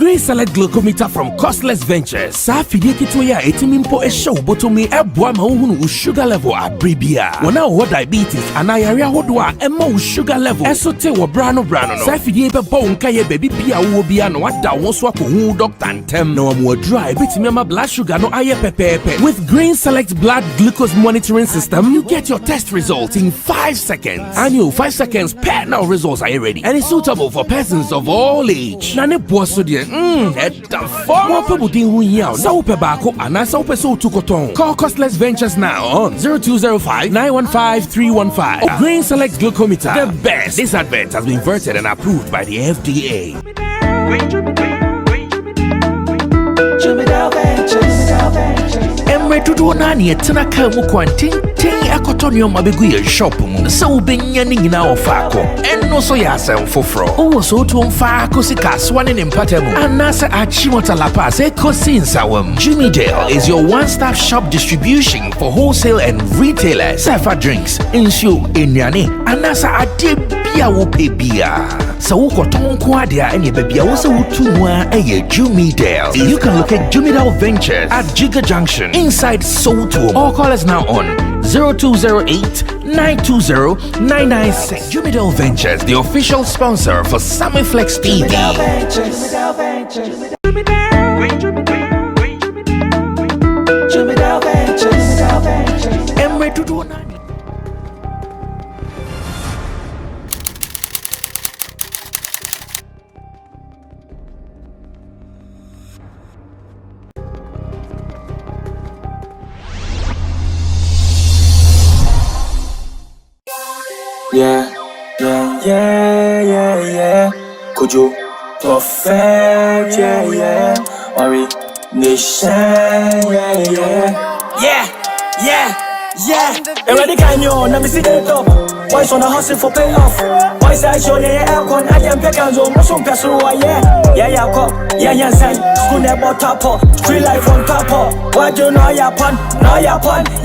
Green Select Glucometer from Costless Ventures. Safidi kitoya etimimpo show botomi ebwa mahunu sugar level abribia. Wana ho diabetes anayarea hodwa emma sugar level. Esote wo brano no. Safidi ebe bon kaye baby bia wo bia no wada won so akohu doctor ntem na wo dry betimi ma blood sugar no aye pepepe. With Green Select blood glucose monitoring system, you get your test results in 5 seconds. And you 5 seconds pair now results are ready. And it's suitable for persons of all age. Na ne boso de Call Costless Ventures now on 0205-915-315 or Green Select Glucometer. The best. This advert has been vetted and approved by the FDA. Emre tudo nani etina kamu kwantin ten akotonyo mabegu ye shop mu se ubenya ni nyina ofako enno so ya asem foforo owo so to mfa akosi kaswane ne mpatamu anasa achimota lapa se kosi nsawam. Jimmy Dale is your one-stop shop distribution for wholesale and retailers. Safa drinks, insure, enyane anasa ade bia wo pebia. So ukoton kwadia enye bebia wo se wutumwa eye Jimmy Dale. You can locate Jimmy Dale Ventures at Giga Junction inside Soto or call us now on 0208-920-996. Jimmy Dale Ventures, the official sponsor for Sammy Flex TV. Emre tudo nani. Yeah. Could you perfect? Yeah. Worry, nation. Yeah. Already can you? Let me see the top. Why on the hustle for payoff? Why say I show you aircon? I can pick and zo. Musum peso. Yeah, cop. Yeah, say. School never top up. Free life on top up. Why do you know your pun?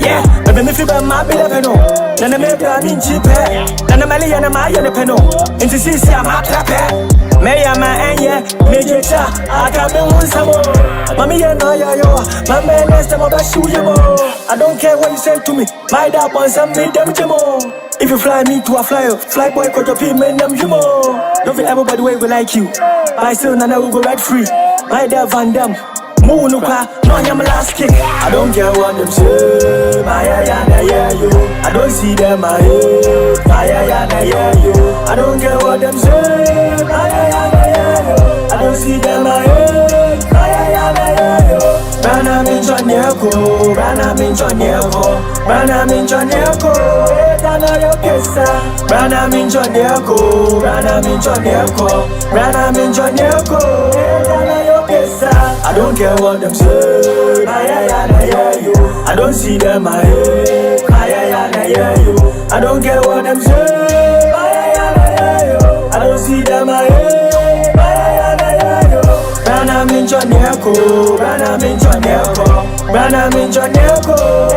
Yeah. Baby, me feel my bill peno. Then I make a min cheap. Then I'm a million my peno. Into CC, I'm a trapper. May I my anya, major cha, I can't be one some more. Mammy, you know, my man, next time I'll shoot you more. I don't care what you say to me, my dad wants some made them more. If you fly me to a flyer, fly boy, cut your pin, man, them more. Don't feel everybody will like you. I still Nana will go right free. My dad Van Dam, Moonuka, no, I'm last kick. I don't care what them say, my yana, yeah, you. I don't see them, my head, my yana, yeah, you. I don't care what them say. I don't see them my head. Rana min chanyeko. Rana min chanyeko. Etana yo kesa. Rana min chanyeko. Etana yo kesa. I don't care what them say. I don't see them my head. I don't care what them say. I don't see them my head. Rana min chanyeko.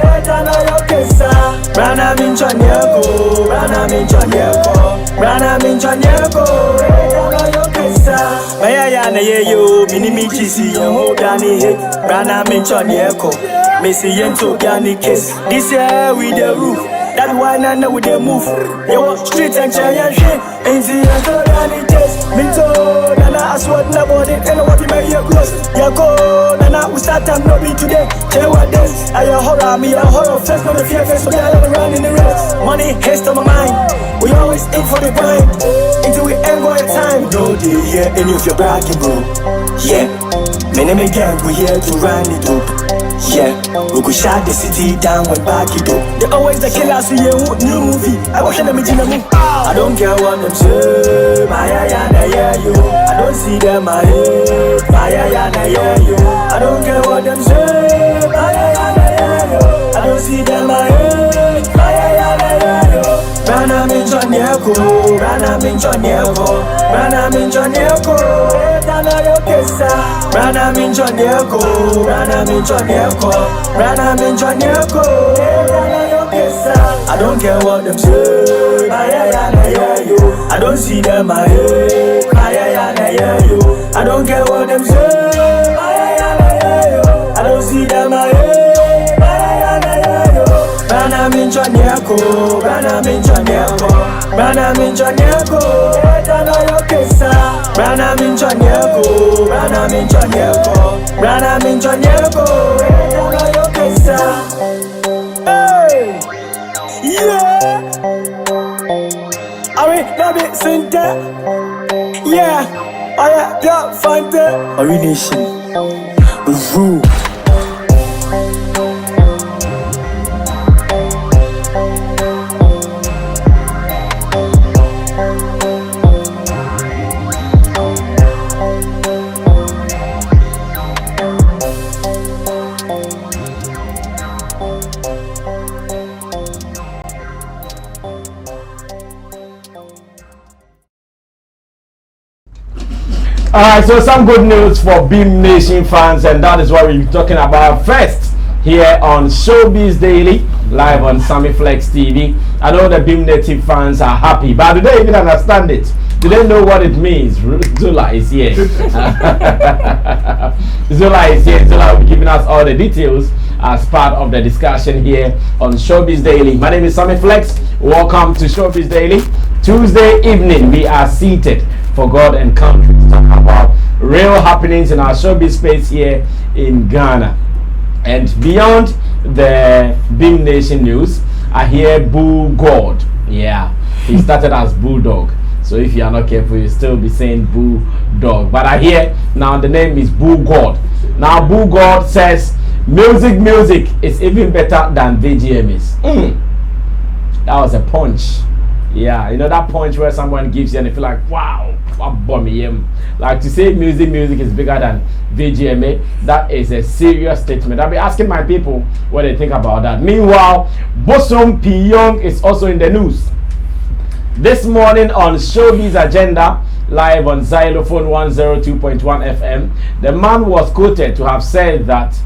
Etana yo kesa. Rana min chanyeko. Etana yo kesa. Maya na yeyo minimi chisi yo dani he. Rana min chanyeko. Missy yento dani kiss. This year with the roof. That's why Nana with the move. Yo, street and giant shit. Ain't the answer any test. Minto, Nana, I swear nobody and what you make your close. Yako, Nana, we start time no be today. Tell what this. I a horror, me a horror face, no the fear face, so I don't run in the race. Money, haste on my mind. We always aim for the grind. Until we ain't got time. No, they hear any of your bragging, bro. Yeah, many gang, we here to run it up. Yeah, we could shut the city down when back it up. They always the killers in your new movie. I watch them in the movie. I don't care what them say. My yana, yeah, you. I don't see them, my head. My yana, yeah, you. I don't care what them say. My yana, yeah, you. I don't see them, my head. My yana, yeah, you. Rana min chanyeko. Etana yo kesa. Rana min chanyeko. Etana yo kesa. I don't care what them say. I don't see them my head. I don't care what them say. I don't see them. Brana minchonyeko, brana minchonyeko, brana minchonyeko. Etano yokesa, brana minchonyeko, brana minchonyeko, brana minchonyeko. Etano yokesa. Hey, yeah. Are we nabi sinte? Yeah, I am fante. Are we nation? Rule. Alright, so some good news for Beam Nation fans, and that is what we're talking about first here on Showbiz Daily, live on Sammy Flex TV. I know the Beam Native fans are happy, but do they even understand it? Do they know what it means? Zula is here. Zula is here. Zula will be giving us all the details as part of the discussion here on Showbiz Daily. My name is Sammy Flex. Welcome to Showbiz Daily. Tuesday evening, we are seated for God and country to talk about real happenings in our showbiz space here in Ghana. And beyond the Beam Nation news, I hear Boo God. Yeah, he started as Bulldog. So if you are not careful, you'll still be saying Boo Dog. But I hear now the name is Boo God. Now Boo God says music is even better than VGMAs. That was a punch. Yeah, you know that punch where someone gives you and you feel like, wow, like to say music is bigger than VGMA. That is a serious statement. I'll be asking my people what they think about that. Meanwhile, Bosom Pyung is also in the news. This morning on Showbiz Agenda, live on Xylophone 102.1 FM, the man was quoted to have said that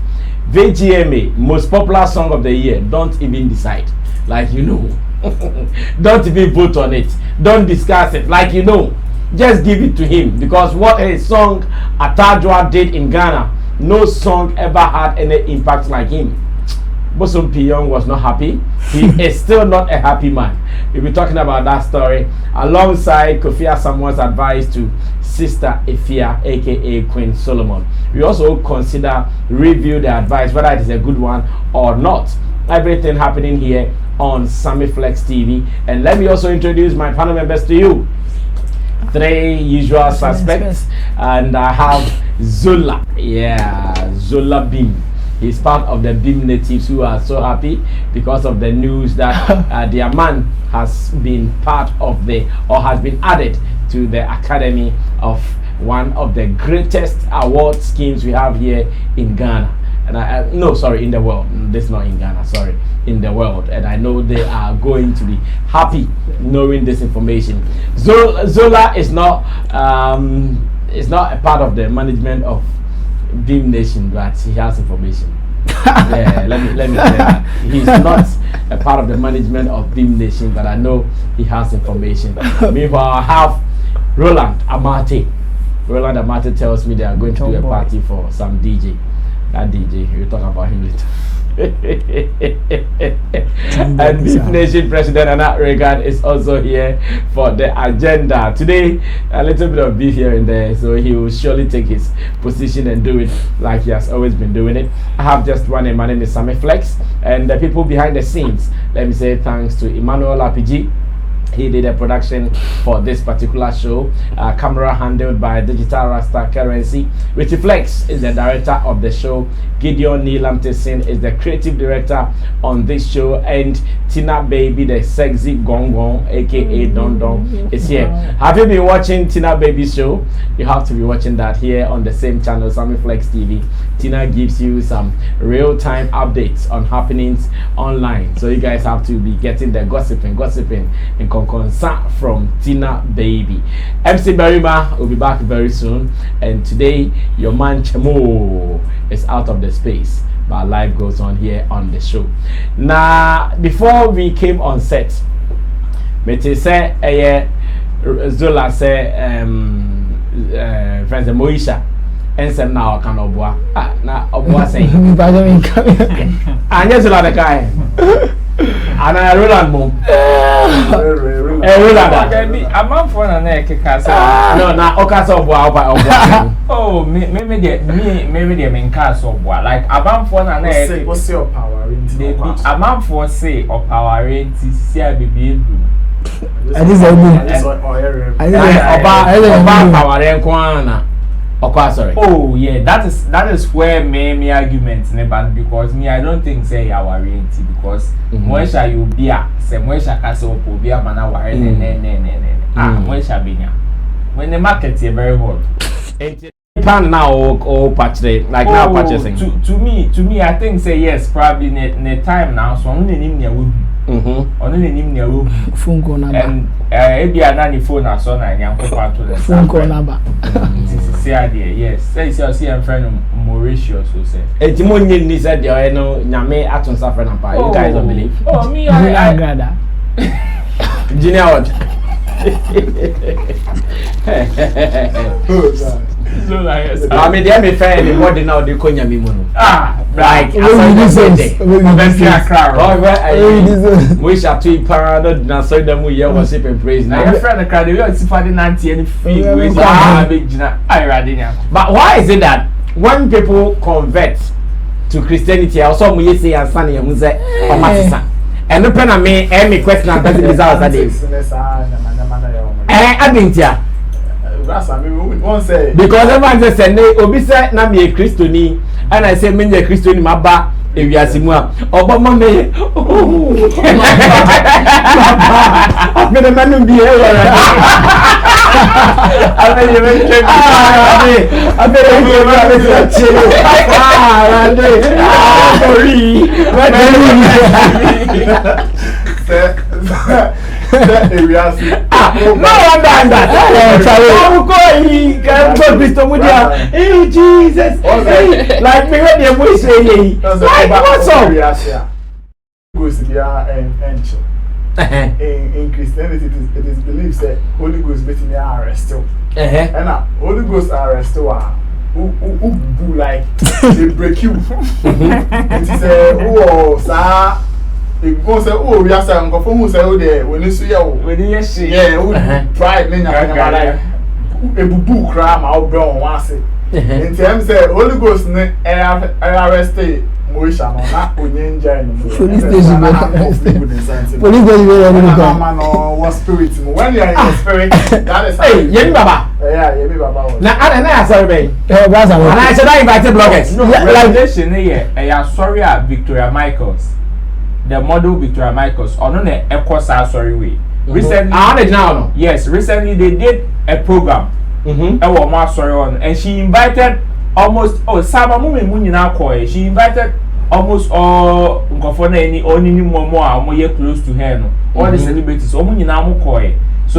VGMA, most popular song of the year, don't even decide. Like, you know. Don't even vote on it. Don't discuss it. Like, you know. Just give it to him. Because what a song Atajwa did in Ghana, no song ever had any impact like him. Bosom Pyung was not happy. He is still not a happy man. We'll be talking about that story alongside Kofi Samuel's advice to Sister Efia, aka Queen Solomon. We also consider review the advice, whether it is a good one or not. Everything happening here on Sammy Flex TV. And let me also introduce my panel members to you. Three usual suspects, and I have Zola. Yeah, Zola Beam. He's part of the Beam natives who are so happy because of the news that their man has been part of has been added to the Academy of one of the greatest award schemes we have here in Ghana. And in the world. This is not in Ghana, sorry, in the world. And I know they are going to be happy knowing this information. Zola is not a part of the management of Beam Nation, but he has information. Yeah, let me say that. He's not a part of the management of Beam Nation, but I know he has information. Meanwhile, I have Roland Amate. Roland Amate tells me they are going to do a party for some DJ. That DJ, we'll talk about him later. And Beam Nation President Anat Reagan is also here for the agenda. Today, a little bit of beef here and there, so he will surely take his position and do it like he has always been doing it. I have just one name, my name is Sammy Flex, and the people behind the scenes, let me say thanks to Emmanuel RPG. He did a production for this particular show. Camera handled by Digital Rasta Currency. Richie Flex is the director of the show. Gideon Neelam Tessin is the creative director on this show. And Tina Baby, the sexy Gong Gong, aka Don Don, is here. Have you been watching Tina Baby's show? You have to be watching that here on the same channel, Sammy Flex TV. Tina gives you some real-time updates on happenings online. So you guys have to be getting the gossiping and concern from Tina Baby. MC Berima will be back very soon, and today your man Chemo is out of the space, but life goes on here on the show. Now, before we came on set, Mete say Zola say friends Moisha and some now can oboa na oboa say anya zula the guy ana Roland mom Roland a man for na keka no na okasa oboa oh maybe the men cast oboa like a man for na what's your power a man for say or power rate see baby I just oh yeah, that is where me argument never because me I don't think say you are reality because when shall you be say when shall castle be a man aware when shall be when the market is very hot. Pan now or patch like now purchasing. To me I think say yes probably ne time now so only him near only him near phone call number and maybe another phone or so na yanko part to the phone call number see idea yes say see a friend Mauritius so say Etimonye ni said there no nyame aton safra na pa you guys don't believe oh me I grada Junior what so like I mean they me fair the body now they konya me mono like we shall to parado na so them we worship and praise now your friend the crowd we are sifadi 90 and fee we but why is it that when people convert to Christianity also we say and san you say o matisa and open na me me question and that is how that is adintia because everyone just say no obi say na me a Christiani and I say me a Christiani maba ewiase mu a obama me me the man be here no one done that. Hey Jesus. Like me when you say like what's up? Goes to be in Christianity it is believed that Holy Ghost betting the arrest too. And Holy Ghost arrest too who like they break you. It is oh sir. If you say, oh, we are saying, go for who say, oh, there, when you see you, yeah, pride, then you're like, a boo cram out brown once. In terms of Holy Ghost, arrested Moisha, not Unja, police station, police was spirit. When you are in the spirit, that is hey, Yemi Baba. Yeah, Yemi Baba. Now, I don't know, sorry, and I said, I invited bloggers. No, revelation here, I sorry, Victoria Michaels. The model Victoria Michaels on a echo sorry way. Recently, now. Yes, recently they did a program. Sorry on, and she invited almost Sama Mumi now call. She invited almost all only more close to her. No, all the celebrities. So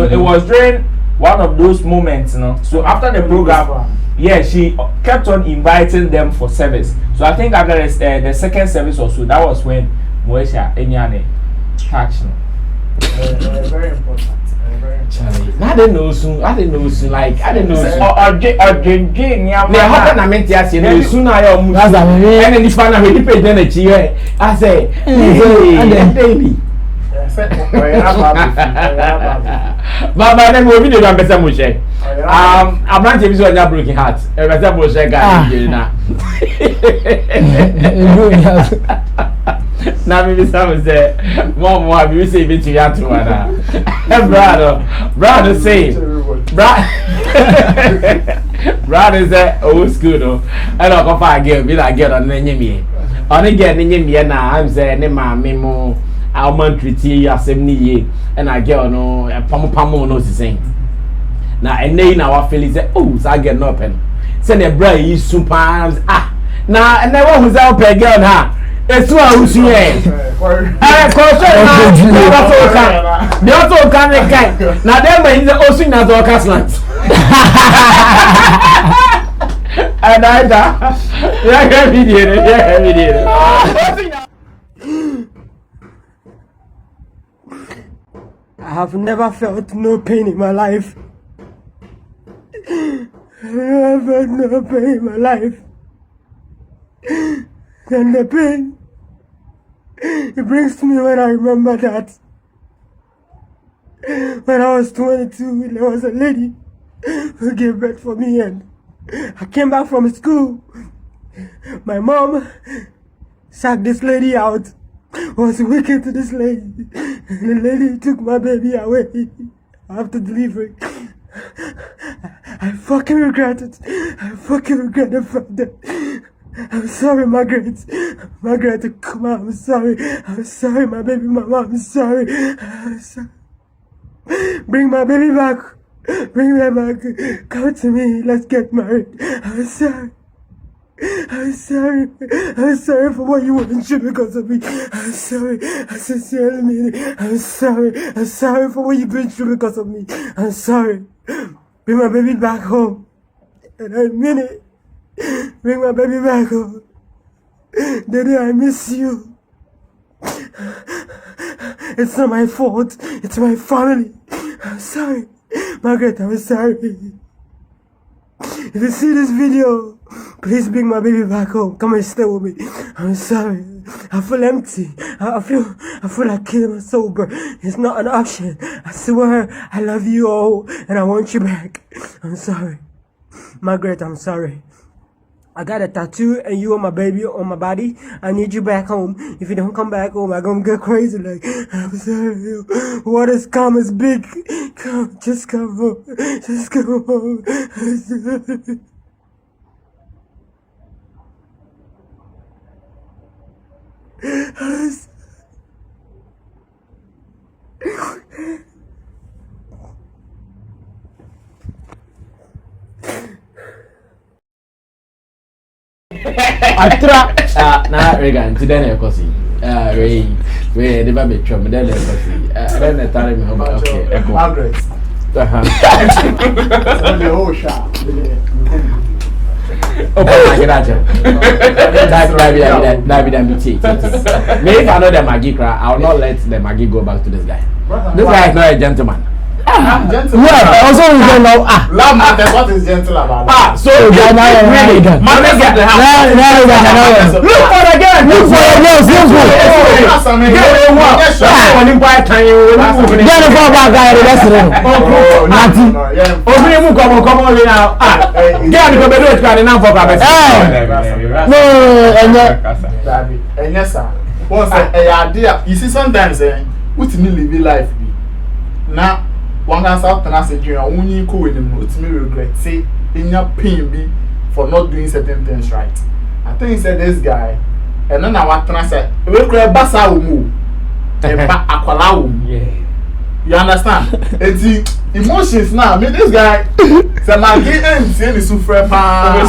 it was during one of those moments, So after the program, yeah, she kept on inviting them for service. So I think after the second service or so, that was when Moesha Enyane touch no. Very important. I don't know soon. Like I don't know. I meant to ask you. Soon I am. And then this one I really paid them a cheer. I say, daily. But then we will do a better Moshe. I'm not even sure you're broken heart. A better Moshe guy. Now maybe someone say, Mom, why you say it to you to one? Brother say, brother say, old school, and I'll go find girl, be like girl on the enemy. On again, in me now, I'm saying, my memo, I'll treat you as 70 years, and I get no, a pamo knows the same. Now, and then our feelings say, oh, so I get no pen. Send a brother, you super now, and then what was out per girl, huh? It's who I was here. The also can now then when the ocean has all castlands. And I have never felt no pain in my life. I've had no pain in my life. And the pain it brings to me when I remember that when I was 22, there was a lady who gave birth for me, and I came back from school. My mom sacked this lady out, was wicked to this lady, and the lady took my baby away after delivery. I fucking regret it. I fucking regret the fact that I'm sorry, Margaret. Margaret, come on, I'm sorry. I'm sorry, my baby mama, I'm sorry. I'm sorry. Bring my baby back. Bring her back. Come to me. Let's get married. I'm sorry. I'm sorry. I'm sorry for what you went through because of me. I'm sorry. I sincerely mean it. I'm sorry. I'm sorry for what you've been through because of me. I'm sorry. Bring my baby back home. And I mean it. Bring my baby back home. Daddy, I miss you. It's not my fault. It's my family. I'm sorry. Margaret, I'm sorry. If you see this video, please bring my baby back home. Come and stay with me. I'm sorry. I feel empty. I feel like killing myself, but it's not an option. I swear I love you all and I want you back. I'm sorry. Margaret, I'm sorry. I got a tattoo and you and my baby on my body. I need you back home. If you don't come back home, I'm gonna get crazy. Like, I'm sorry. What is come is big. Come, just come home. Just come home. I'm sorry. I'm sorry. Atra na Regan today na ekosi we the baby chum then ekosi then the time me okay Margaret. The whole shop. Oh my god, that be tea. Maybe if I know the Maggie cry, I will not let the Maggie go back to this guy. This guy is not a gentleman. Gentleman. Yeah, also we don't know. Love matters. What is gentle about that? So really, man, let's get the house. Look for the girl. Look for the girl. Get the fuck back, guy. Let's go. Nothing. Open mu come on now. Get the baby to carry now for baby. No, and yes, sir. Once idea, you see, sometimes what me live life be now. One can out and say, you only go with him, it's me regret. Say, in your pain be for not doing certain things right. I think he said this guy, and then I want to say, we create basa umu, and akwala umu. You understand? It's emotions now. I mean, this guy, say, my game ain't saying it's super fun.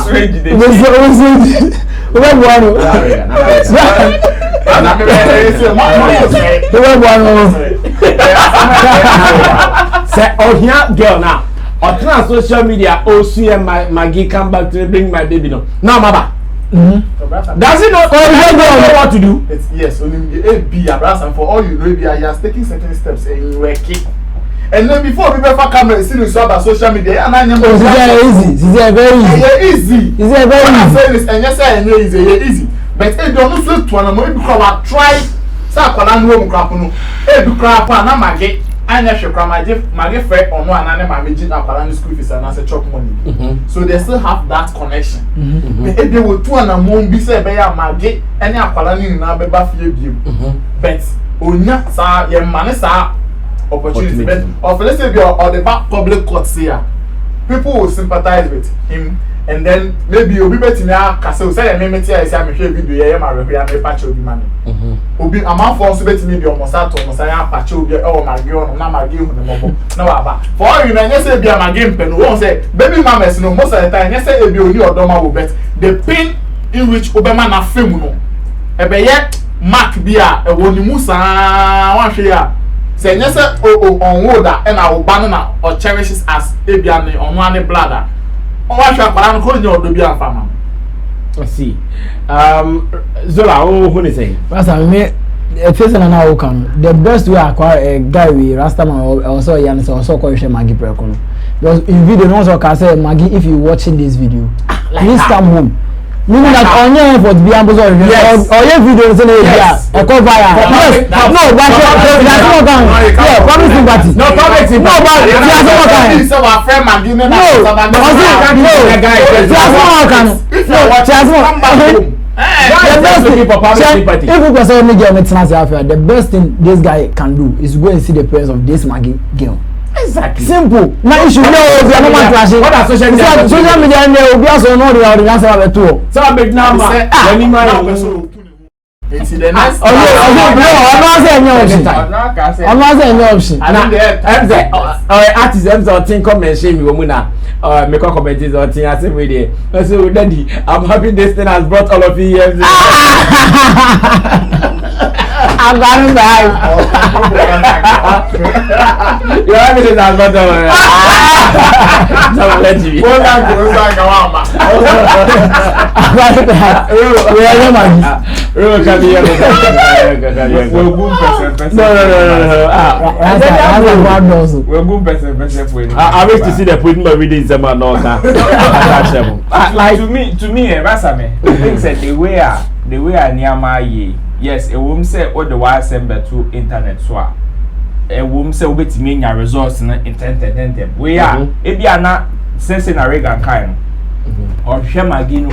Say, oh here girl now. On social media, oh see Maggie come back to bring my baby no. Now mama. Does it not know what to do? It's yes, only be a brass and for all you know, he has taken certain steps and you work it. And then before we ever camera see you saw about social media and I know it's very easy. It's very easy. And yes, I know it's easy. But it don't look to an because try Sakwana no mkrapono. E du krapa na mage anya hwekra mage fair on one and my magi akwala school fees and as chop money. So they still have that connection. But they will two and a mom be say be ya mage any akwala ni na be ba fie biem. But onya sa ye mane sa opportunity but of let's say be or the back public court here. People will sympathize with him. And then maybe you'll be better now. Castle say, "I say I'm here video. I am a repair. I'm a patch of the money." Obi, I'm out for better maybe almost out almost. I am patch of the my girl. I'm not my game on the mobile. No, but for all you know, you say be a my game pen. Won't say baby mama. No, most of the time, you say be only or doma will bet the pain in which Obama na film no. Ebe yet Mark be a woni musa one share. Say you say on woda and I will banana or cherishes as ebiane on one bladder. I see. Zola, who is saying? Pastor, me person and how can the best way acquire a guy with Rastaman also Yanis also call him Maggie Prekono. Because in video no one can say Maggie if you watching this video, please come home. Meaning that on your effort be able to or your video is a cover. Yes, no, but that's not going. Yeah, public sympathy. No public sympathy. No, but that's not going. So our friend Maggie no, that's not going. If we can say the best thing this guy can do is go and see the parents of this Maggie girl. Exactly. Simple. Now you should know if you are not flashing. What are social media? Social media and they will be also know the answer of the two. So a big number. Let me mind. It's the next. Oh no, I'm not saying no option. I'm not saying no option. I'm saying artists them so think come and shame me womuna. Make a comment is on thing I say we there. So daddy, I'm happy this thing has brought all of you here. I'm going back. Your evidence has not done. I'm letting you. We are I wish to see the pudding by reading some like to me, Rasame, things that the way are near my ye. Yes, a woman say all the wire send to internet so a woman say we to mean your results in internet. We are if you are not sensing a Reagan kind or share my gain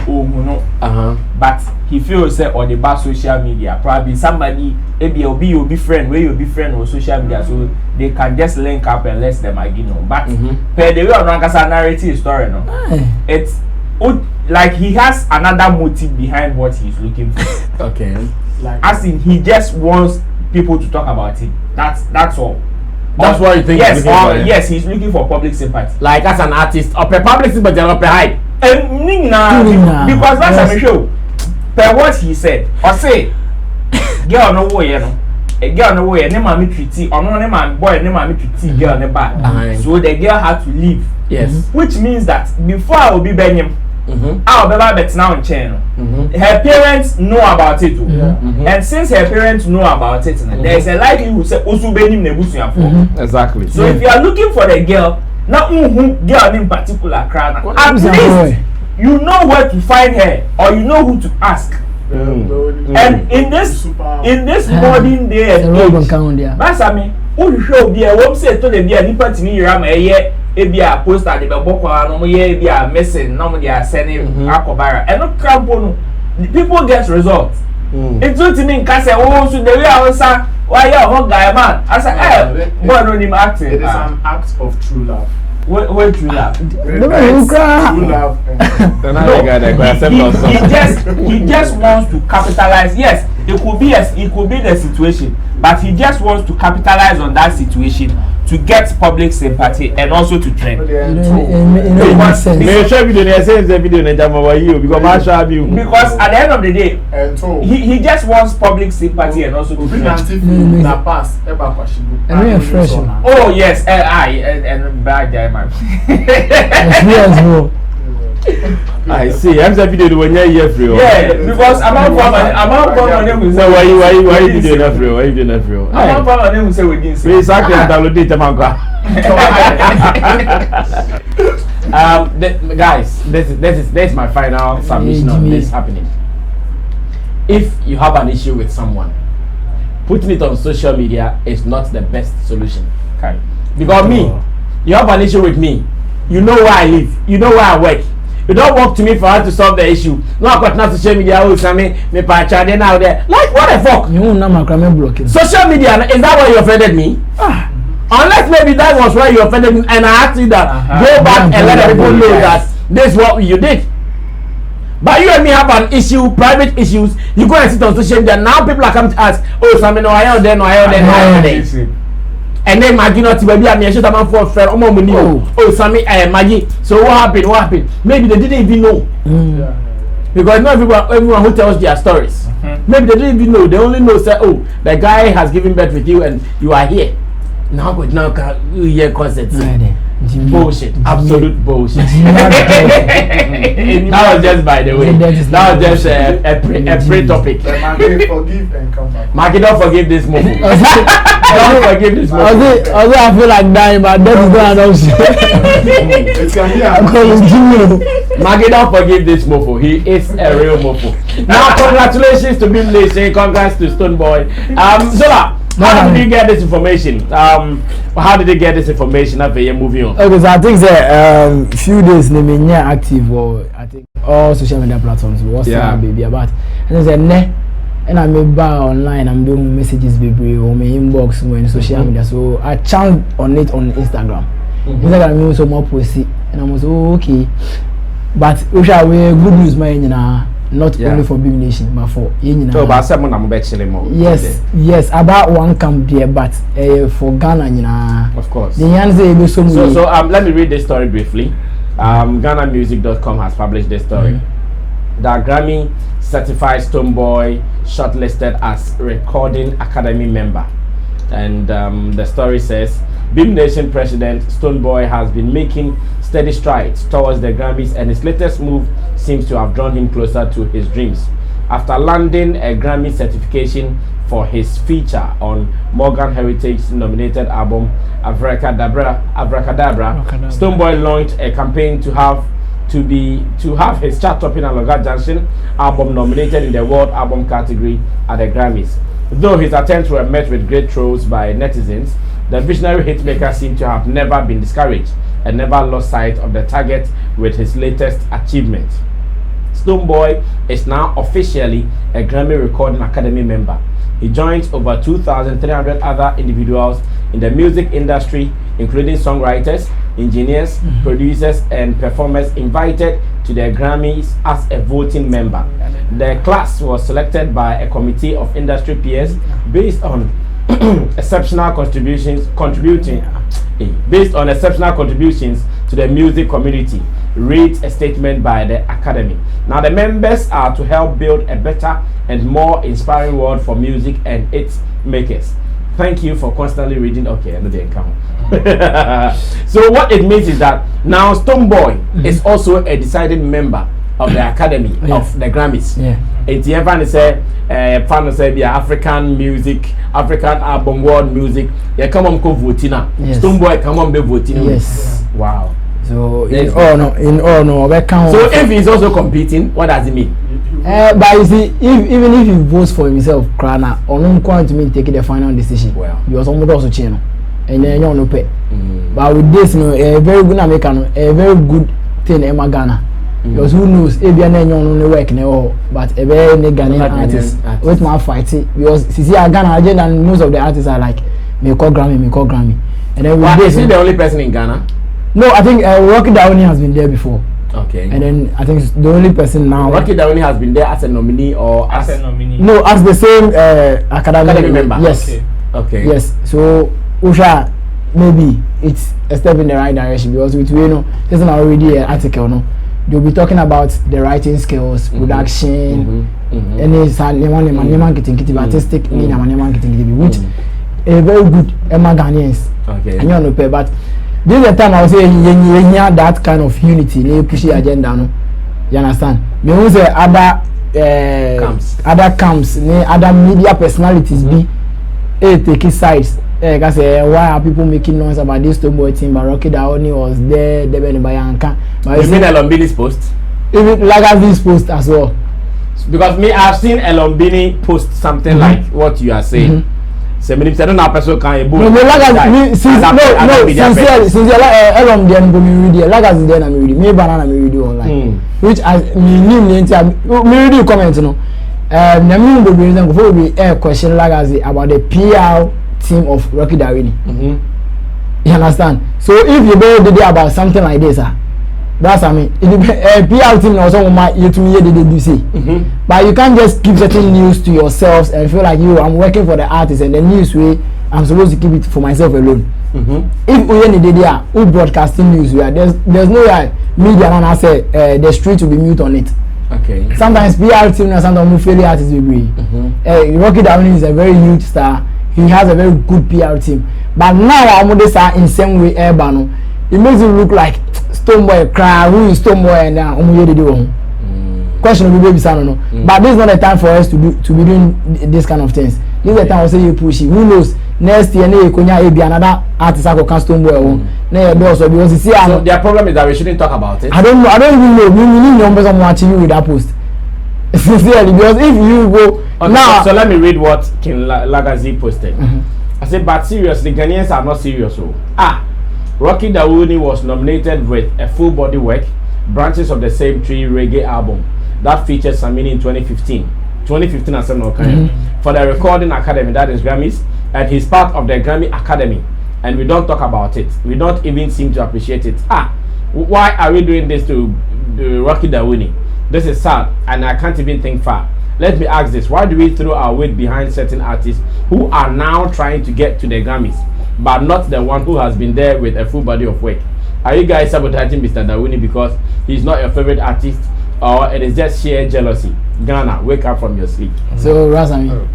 but he feels say on the bad social media probably somebody you'll be friend where you'll be friend on social media so they can just link up and let them again but per the way on narrative story no it's like he has another motive behind what he's looking for. Okay. Like, as in he just wants people to talk about it. That's all. That's what you think. Yes, yes, he's looking for public sympathy. Like as an artist, or public sympathy, or hype. Because that's a show. Per what he said, or say, girl no way, you know. A girl no way, name me treaty, or no name boy, name me treaty girl ne bad. So the girl had to leave. Yes. Which means that before I will be Benyam. Our baby now in channel. Her parents know about it too. And since her parents know about it, there is a likelihood say Osu Benim Nebusu. Exactly. So if you are looking for the girl, not girl in particular, at least you know where to find her or you know who to ask. And in this modern day and age, that's I mean, who show be a website to the be a nipa tini yirama eye ebia poster de bebokwa no ye ebia message no they are sending akobara and no crampo no people get results. It's not to me say oh so the way I was why you hot guy man I say boy no him acting. It is an act of true love. What true love? True love. He just wants to capitalize. Yes, it could be the situation, but he just wants to capitalize on that situation to get public sympathy and also to trend. Because at the end of the day, he just wants public sympathy and also to trend. Oh yes, and bad guy man. I see. I'm the video when you're here free. Yeah, because I'm not from so why you doing that free? Why you doing that free? I'm not from them say we didn't say. Exactly, download it, guys, this is my final submission on this happening. If you have an issue with someone, putting it on social media is not the best solution. Okay. Because you have an issue with me. You know where I live. You know where I work. You don't walk to me for us to solve the issue. No, I got not social media. Oh, Sammy, me patcha then out there. Like what the fuck? You know my Grammy blocking. Social media is that why you offended me? Unless maybe that was why you offended me, and I asked you that go back and let people know that this is what you did. But you and me have an issue, private issues. You go and sit on social media. Now people are coming to ask, oh, Sammy, no, I am there, no, I am there, no, I am there. And then Maggie not baby I mean just a man for a friend oh Sammy Maggie so what happened maybe they didn't even know because not everyone who tells their stories maybe they didn't even know they only know say oh the guy has given birth with you and you are here now you hear concerts Bullshit. Absolute bullshit. That was just by the way. That was just a pre-topic. Forgive and come back. Maggie, don't forgive this movie. Don't forgive this movie. Although I feel like dying, but that is not an option. Maggie, don't forgive this mofo. He is a real mofo. Now, congratulations to Bim Nation. Congrats to Stonebwoy. Zola, how did you get this information? How did you get this information after you're moving on? Okay, so I think that few days they may not active, or I think all social media platforms, WhatsApp, baby, about. And I said, ne. And I may buy online, I'm doing messages, baby, or my inbox when social media. So I chanced on it on Instagram. Instagram means so more pussy, and I was okay. But we shall wear good news, my not only for Bim Nation, but for so about someone I'm actually more. Yes, about one camp there, but for Ghana, of course. The answer is so let me read this story briefly. GhanaMusic.com has published this story. That Grammy certified Stonebwoy shortlisted as Recording Academy member. And the story says, Bim Nation President Stonebwoy has been making steady strides towards the Grammys, and his latest move seems to have drawn him closer to his dreams. After landing a Grammy certification for his feature on Morgan Heritage nominated album Abracadabra, Stonebwoy launched a campaign to have his chart-topping Aloga Junction album nominated in the World Album category at the Grammys. Though his attempts were met with great trolls by netizens, the visionary hitmaker seemed to have never been discouraged and never lost sight of the target with his latest achievement. Stonebwoy is now officially a Grammy Recording Academy member. He joins over 2,300 other individuals in the music industry, including songwriters, engineers, producers, and performers invited to the Grammys as a voting member. The class was selected by a committee of industry peers based on exceptional contributions to the music community, reads a statement by the Academy. Now, the members are to help build a better and more inspiring world for music and its makers. Thank you for constantly reading. Okay, I know they count. So what it means is that now Stonebwoy is also a decided member of the Academy of the Grammys. It's even say fan say be African music, African album, world music. You come on go voting now. Stonebwoy come on be voting. Yes. Wow. So in all no, so if he's also competing, what does it mean? But you see, even if he votes for himself, Krana, or no going to mean taking the final decision. Well, because someone also channel, and then you no pay. But with this, a very good American, a very good thing, Emma Ghana. Because who knows, if you are not only working, but a very Ghanaian artist with my fighting. Because see, Ghana agenda, and most of the artists are like, me call Grammy. And then with this, is he the only person in Ghana? No, I think Rocky Downey has been there before. Okay. And then I think the only person now. Rocky Downey has been there as a nominee or as a nominee. No, as the same academy member. Yes. Okay. Yes. So Usha, maybe it's a step in the right direction because with there's an already article. No, they'll be talking about the writing skills, production, and it's artistic which a very good Emma Ghanaians. Okay. And you know, but. This is the time I was saying you hear that kind of unity, you push the agenda, no? You understand? Me who say other camps, other media personalities be taking sides. Cause why are people making noise about this Stonebwoy thing? But Rocky Downey was there, Deben Bayanka. You mean Elombini's post? Even Lagazi's post as well. Because me, I've seen Elombini post something like what you are saying. So many people don't have person can no, since Elon then go me read Lagas then I'm reading me banana me read online which as me read comment no na me go be reason go be question Lagas about the PR team of Rocky Downey. You understand? So if you go today about something like this that's I mean PR team also you to me they say but you can't just keep certain news to yourselves and feel like I'm working for the artist and the news way I'm supposed to keep it for myself alone. If we any day who broadcasting news there's no way media and say the street will be mute on it. Okay. Sometimes PR team and sometimes failure artists will be Rocky Downey is a very huge star. He has a very good PR team. But now I'm going to say in same way Urbano it makes it look like Stonebwoy cry. Who is Stonebwoy now? Question will be baby son no. But this is not the time for us to be doing this kind of things. This is the time we say you push it. Who knows? Next year, you can be another artist I can Stonebwoy. Because you see, so their problem is that we shouldn't talk about it. I don't know. I don't even know. We need numbers of watching you with that post. Sincerely, because if you go now, so let me read what King Lagazi posted. I said, but seriously, Ghanaians are not serious. So, Rocky Dawuni was nominated with a full body work, Branches of the Same Tree reggae album that featured Sammy in 2015. 2015 as for the Recording Academy, that is Grammys, and he's part of the Grammy Academy, and we don't talk about it. We don't even seem to appreciate it. Why are we doing this to Rocky Dawuni? This is sad, and I can't even think far. Let me ask this: why do we throw our weight behind certain artists who are now trying to get to the Grammys, but not the one who has been there with a full body of work? Are you guys sabotaging Mr. Dawuni because he's not your favorite artist, or it is just sheer jealousy? Ghana, wake up from your sleep. So Rasami,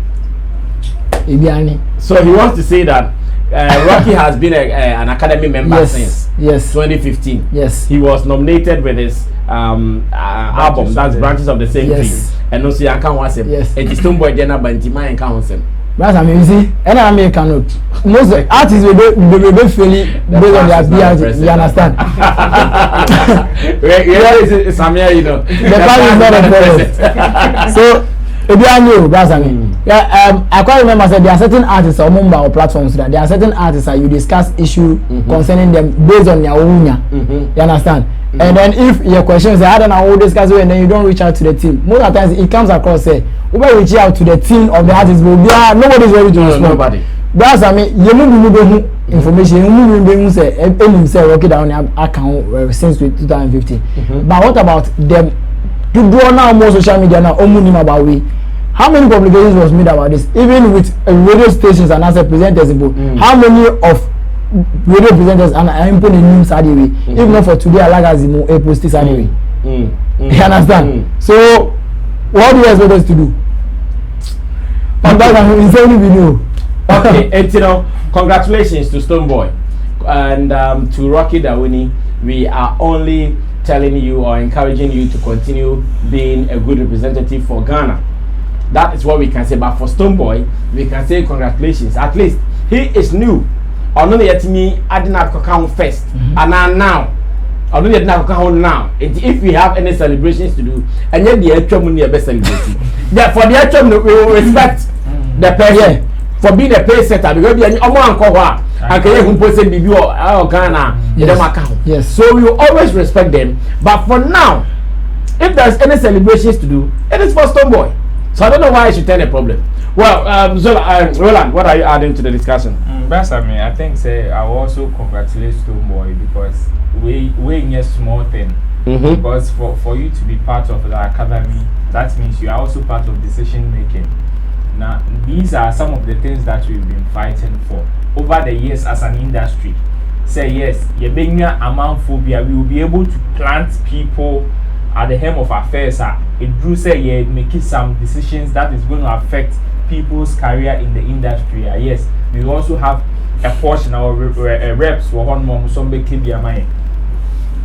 so he wants to say that Rocky has been an Academy member since 2015. Yes, he was nominated with his album, that's Branches of the Same Tree, and also you can watch him. Yes, it is Stonebwoy Dena Bantima and can watch him. Rasami, you see, and I make cannot. Most artists will be fairly based on their BRG. You understand? It's Sammy, you know. The plan is not a problem. So, if you are new, Rasami, I can't remember. There are certain artists or member or platforms that there are certain artists that you discuss issue concerning them based on their own. You understand? And then if your question is, I don't know, we'll discuss it, and then you don't reach out to the team. Most of the times it comes across, say, we will reach out to the team of the artists, but nobody is ready to respond. Nobody. That's I mean, you know information. You say, say, okay, down account since 2015. But what about them? To draw now more social media now, about we. How many publications was made about this? Even with radio stations and as a presenters, how many of radio presenters and I input the news anyway. If not for today, I like as a post this anyway. You understand? So, what do you expect us to do? And that's an insane video. Okay, and you know, congratulations to Stonebwoy and to Rocky Dawuni. We are only telling you or encouraging you to continue being a good representative for Ghana. That is what we can say. But for Stonebwoy, we can say congratulations. At least he is new. I don't yet me I didn't have account first, and now I don't yet have account now. If we have any celebrations to do, and yet the actual money are best celebrating. For the actual, we will respect the person for being a pay setter because the and can you post a BB or Ghana in them account. Yes. So we will always respect them. But for now, if there's any celebrations to do, it is for Stonebwoy. So I don't know why I should turn a problem. Well, Roland, what are you adding to the discussion? I think I will also congratulate Stonebwoy because we a small thing. Because for you to be part of the academy, that means you are also part of decision making. Now, these are some of the things that we've been fighting for over the years as an industry. Say yes, we will be able to plant people at the helm of affairs. It drew say making some decisions that is going to affect people's career in the industry. Yes, we also have a portion of our reps for one more some big KBMI.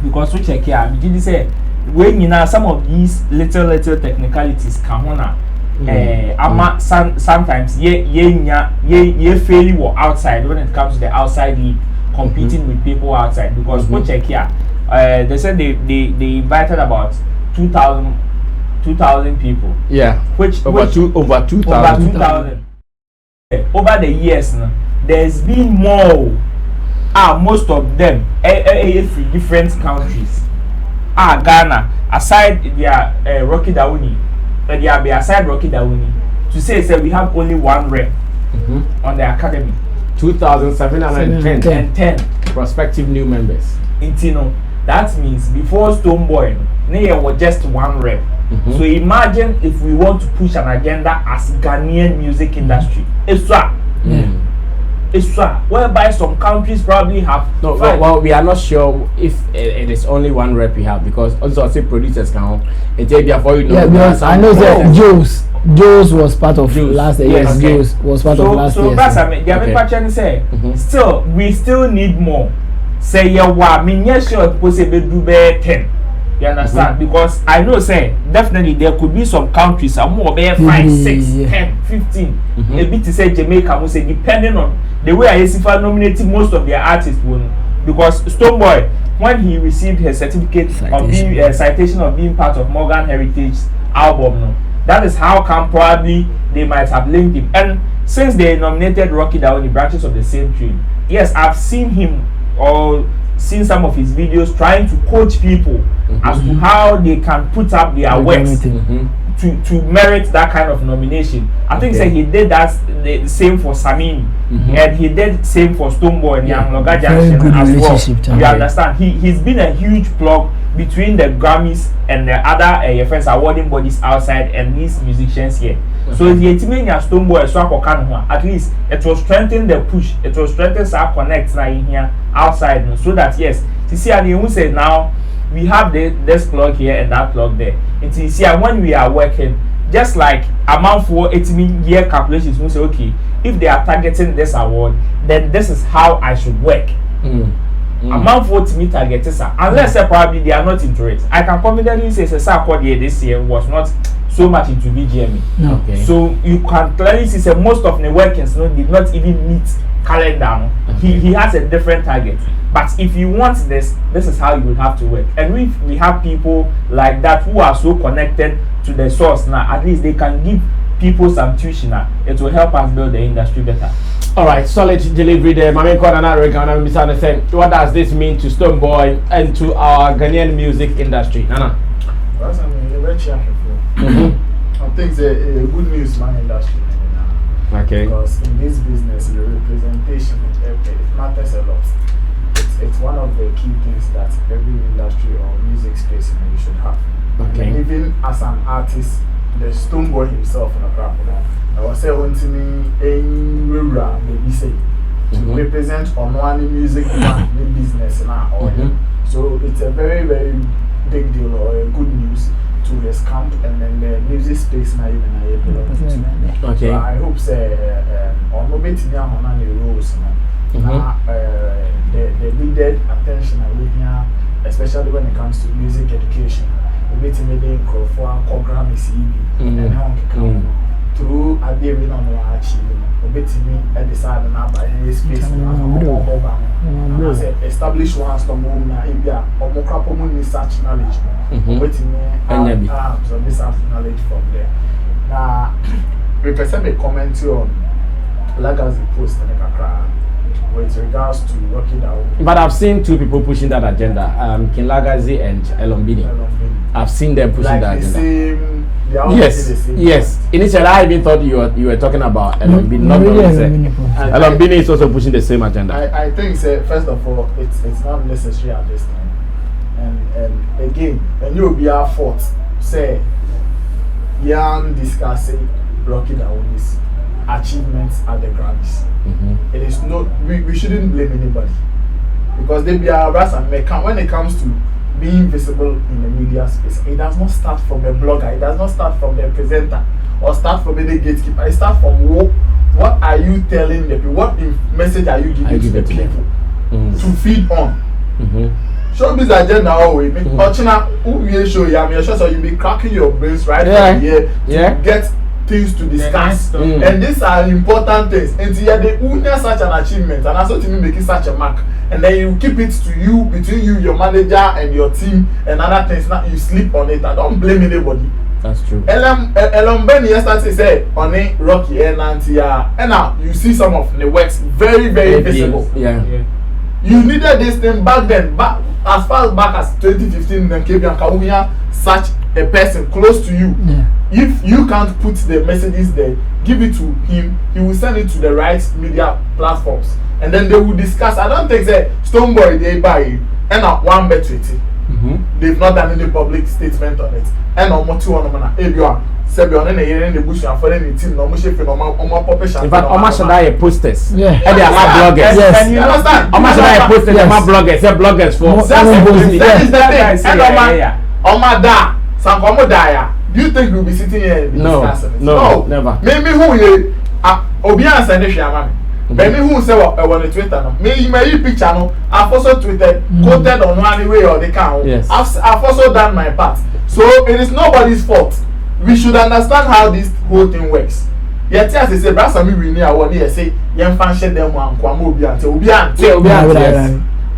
Because we check here, we did say when you know some of these little technicalities come on. Sometimes ye failure outside when it comes to the outside league competing with people outside because we check here. They said they invited about 2,000 people. Yeah. Over 2,000. Over the years, there's been more. Most of them from different countries. Ghana, aside their Rocky Dawuni, they are aside Rocky Dawuni. To say we have only one rep on the academy. 2,710 prospective new members. That means before Stonebwoy, there was just one rep. So imagine if we want to push an agenda as Ghanaian music industry. It's whereby some countries probably have. No, well, we are not sure if it is only one rep we have because also I say producers can. Before you know. Yeah, because I know that Joe's was part of last year. Yes, Joe's was part of last year. So that's I mean, say still we still need more. say yeah wa me nye sure people say be do be 10. You understand? Because I know say definitely there could be some countries some more be 5, 6, 10, 15. A bit to say Jamaica we say depending on the way ISIFA nominated most of their artists won because Stonebwoy when he received his certificate of being citation of being part of Morgan Heritage album no, that is how come probably they might have linked him. And since they nominated Rocky Down the branches of the same tree, yes, I've seen him or seen some of his videos trying to coach people as to how they can put up their works to merit that kind of nomination. I think say he did that the same for Sammy and he did same for Stonebwoy and Young Loga Junction as well. You understand? He's been a huge plug between the Grammys and the other friends awarding bodies outside and these musicians here. So the Etimenia Stonebwoy so at least it will strengthen the push, it will strengthen our connects in here outside so that yes, you see and you say now we have this plug here and that plug there. And you see when we are working, just like amount for 18 year calculations, we say okay, if they are targeting this award, then this is how I should work. Amount for to me target unless probably they are not into it. I can confidently say this year was not so much into VGMA. Okay. So you can clearly see say most of the workings did not even meet calendar. He has a different target. But if you want this is how you will have to work. And if we have people like that who are so connected to the source now, at least they can give people some tuition now. It will help us build the industry better. All right, solid delivery there. What does this mean to Stonebwoy and to our Ghanaian music industry? Nana. I think it's a good news man industry. Okay. Because in this business, the representation it matters a lot. It's one of the key things that every industry or music space you should have. Okay. And even as an artist, the Stonebwoy himself in a crap, I was saying to me, baby say to represent on one music in business now. So it's a very, very big deal or a good news to his camp and then the music space now even okay. So I hope say on no bit in on any rules the needed attention here, especially when it comes to music education. We bit in the Grammy and how through a day we don't know achieving. We bit me at the side and by any space establish one storm na India or more crap such knowledge. Waiting me so this knowledge from there. Now we present a comment on Lagazi post and a with regards to working out. But I've seen two people pushing that agenda, King Lagazi and Elombini. I've seen them pushing that agenda. Yes. Initially, I even thought you were talking about Elombini. Elombini is also pushing the same agenda. I think, first of all, it's not necessary at this time. And again, when you be our fault, say, young discussing Rocky Down's achievements at the Grammys. It is not, we shouldn't blame anybody because they be our brass and when it comes to being visible in the media space, it does not start from the blogger, it does not start from the presenter or start from any gatekeeper. It starts from what are you telling the people, what message are you giving to the people to feed on. Showbiz agenda always show you, I'm sure so you be cracking your brains right from here to get things to discuss, and these are important things. And they unya such an achievement, and also to me making such a mark, and then you keep it to you between you, your manager, and your team, and other things. Now you sleep on it. I don't blame anybody. That's true. Elomben yesterday said on it Rocky and now you see some of the works very, very visible. Yeah. You needed this thing back then, as far back as 2015, when Kebian Kawunya such a person close to you. If you can't put the messages there, give it to him, he will send it to the right media platforms. And then they will discuss. I don't think that Stonebwoy they buy and one bet treaty. They've not done any public statement on it. And on two on everyone. Sebion and the bush and following the team, no much if no more population. In fact, how much should I posters? Yeah. And they are my bloggers. Yes. And you understand? How much should I posters? They're my bloggers. They're bloggers for. That is the thing. And Omada, Sankomo Daya. Do you think we'll be sitting here and discussing it? No, never. Maybe who you Obian Sandesha, But me who say what on the Twitter no. Me my picture no. I've also tweeted, quoted on one way or the count. Yes. I've also done my part. So it is nobody's fault. We should understand how this whole thing works. Yet as I say, brass and me we near one here say, young function them one kwamobi ante.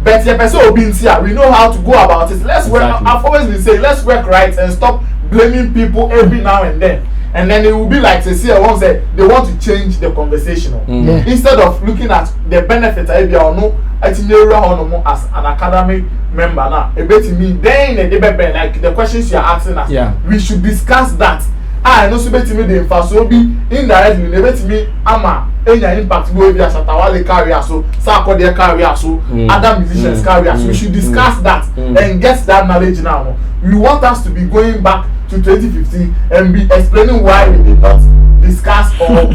But the person will be here. We know how to go about it. Let's work. I've always been saying, let's work right and stop blaming people every now and then. And then it will be like Cecilia once said, they want to change the conversation. Instead of looking at the benefits I be or no, as an academic member now, a bit me then like the questions you are asking us. We should discuss that. I know so me the info so be indirectly nebeti me ama enya impact go be as Atawale career so Sako their career so other musicians career so we should discuss that and get that knowledge now. We want us to be going back to 2015 and be explaining why we did not discuss or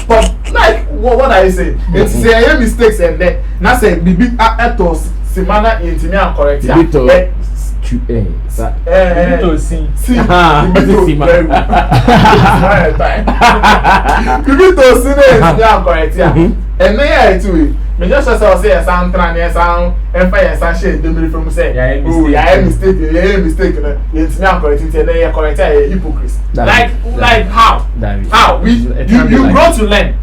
but like what are you saying? It's say mistakes and then na say bibi ethos semana intimi and correct and then too. Me just say a sound tran sound and fire sound shade the from say oh yeah mistake intimi correct it then correct a hypocrite like how we you grow to learn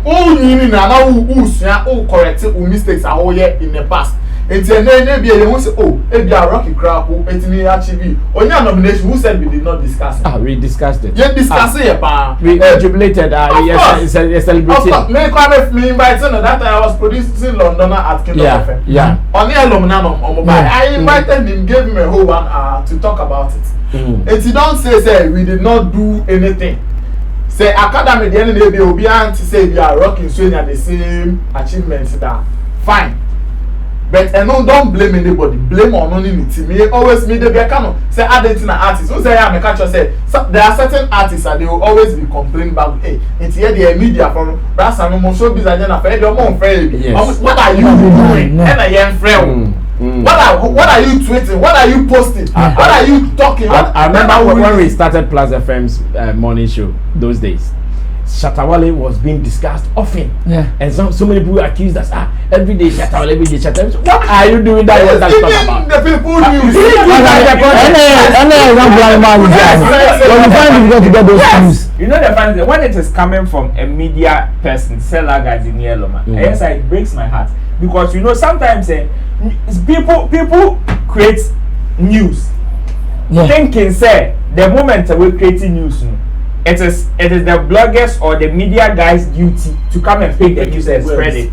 oh you na who correct mistakes are all in the past. It's a name who say, oh, if you are rocky crap, it's me actually. On your nomination, who said we did not discuss it? We discussed it. You discussed it, pa. We jubilated. Yes, celebrating. Of course, me invited that I was producing London at Kingdom FM. Yeah. On the alumni on mobile, I invited him, gave him a whole 1 hour to talk about it. And you don't say we did not do anything. Say academy the end of the day will be to say we are rocking so at the same achievements that fine. But don't blame anybody. Blame on only me. Me always me they be kind of say adding artists. Who say I'm a catcher say so, there are certain artists that they will always be complaining about. Hey, it's here the media from brass and no show business agenda. What are you doing? And I am friend. What are you tweeting? What are you posting? What are you talking? I remember when we started Plus FM's morning show those days. Shatawale was being discussed often, and so many people accused us. Every day Shatawale, every day Shatawale. What are you doing that? What that's talking about? The people news. You know the funny thing when it is coming from a media person, seller guys in yellow man. Yes, it breaks my heart because you know sometimes people create news, thinking say the moment we're creating news. It is the bloggers or the media guys' duty to come and pick the news and spread it.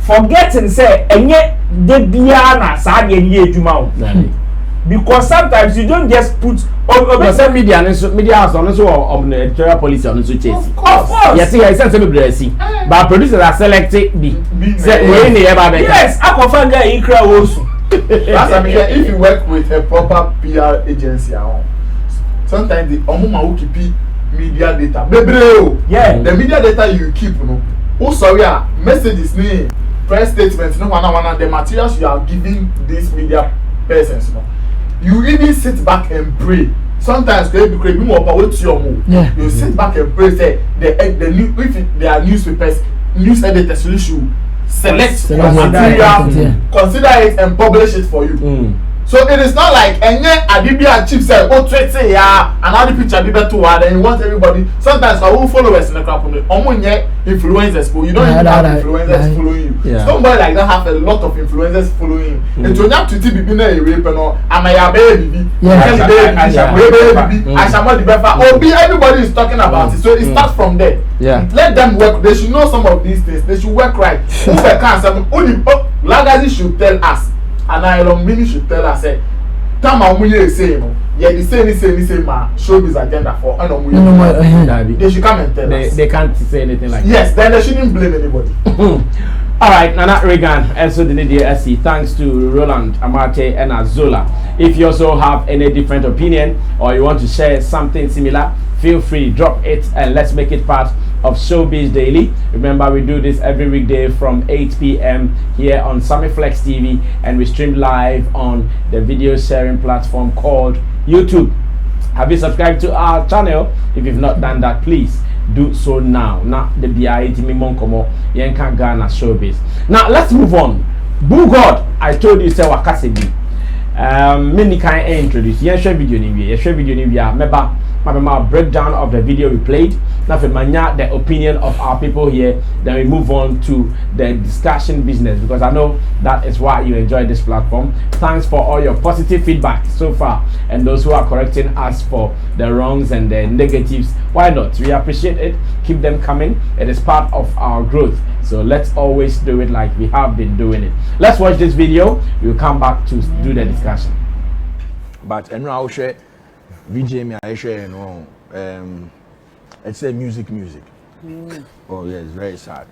Forgetting say enye de bia na sa de ni ejuma o. Because sometimes you don't just put some media has also on the editorial policy on the chase. Of course. Yes, I sense everybody but producers are selected say we in the yes, I confirm that ikra also. If you work with a proper PR agency sometimes the who keep media data. The media data you keep, messages, press statements, the materials you are giving these media persons. You even sit back and pray. Sometimes you sit back and pray. Say if there are newspapers, news editors should select material, consider it and publish it for you. So it is not like Adibia chief said, oh, say another picture be better and you want everybody. Sometimes our followers in the crap influencers, but you don't even have influencers following you. Stonebwoy like that have a lot of influencers following him. And to not to be a rape and all, am I a baby? Everybody is talking about it. So it starts from there. Let them work. They should know some of these things. They should work right. Lagazi should tell us. And I long mini should tell us say time amuye say the same showbiz agenda for they should come and tell us. They can't say anything like yes, then they shouldn't blame anybody. Alright, Nana Regan, also the DSC. Thanks to Roland, Amate, and Azola. If you also have any different opinion or you want to share something similar, feel free, drop it and let's make it part of Showbiz Daily. Remember, we do this every weekday from 8 p.m. here on Sammy Flex TV, and we stream live on the video sharing platform called YouTube. Have you subscribed to our channel? If you've not done that, please do so now. Now the BIT Mimon Komo Yenka Ghana showbiz. Now let's move on. Boo God, I told you say Wakasebi. Many can introduce. Yes, share video ni we. Share video ni we. Remember, my breakdown of the video we played. Now for the opinion of our people here. Then we move on to the discussion business because I know that is why you enjoy this platform. Thanks for all your positive feedback so far and those who are correcting us for the wrongs and the negatives. Why not? We appreciate it. Keep them coming. It is part of our growth. So let's always do it like we have been doing it. Let's watch this video. We'll come back to do the discussion. But and now I'll share VGMA. I share it's a music. Oh yeah, it's very sad.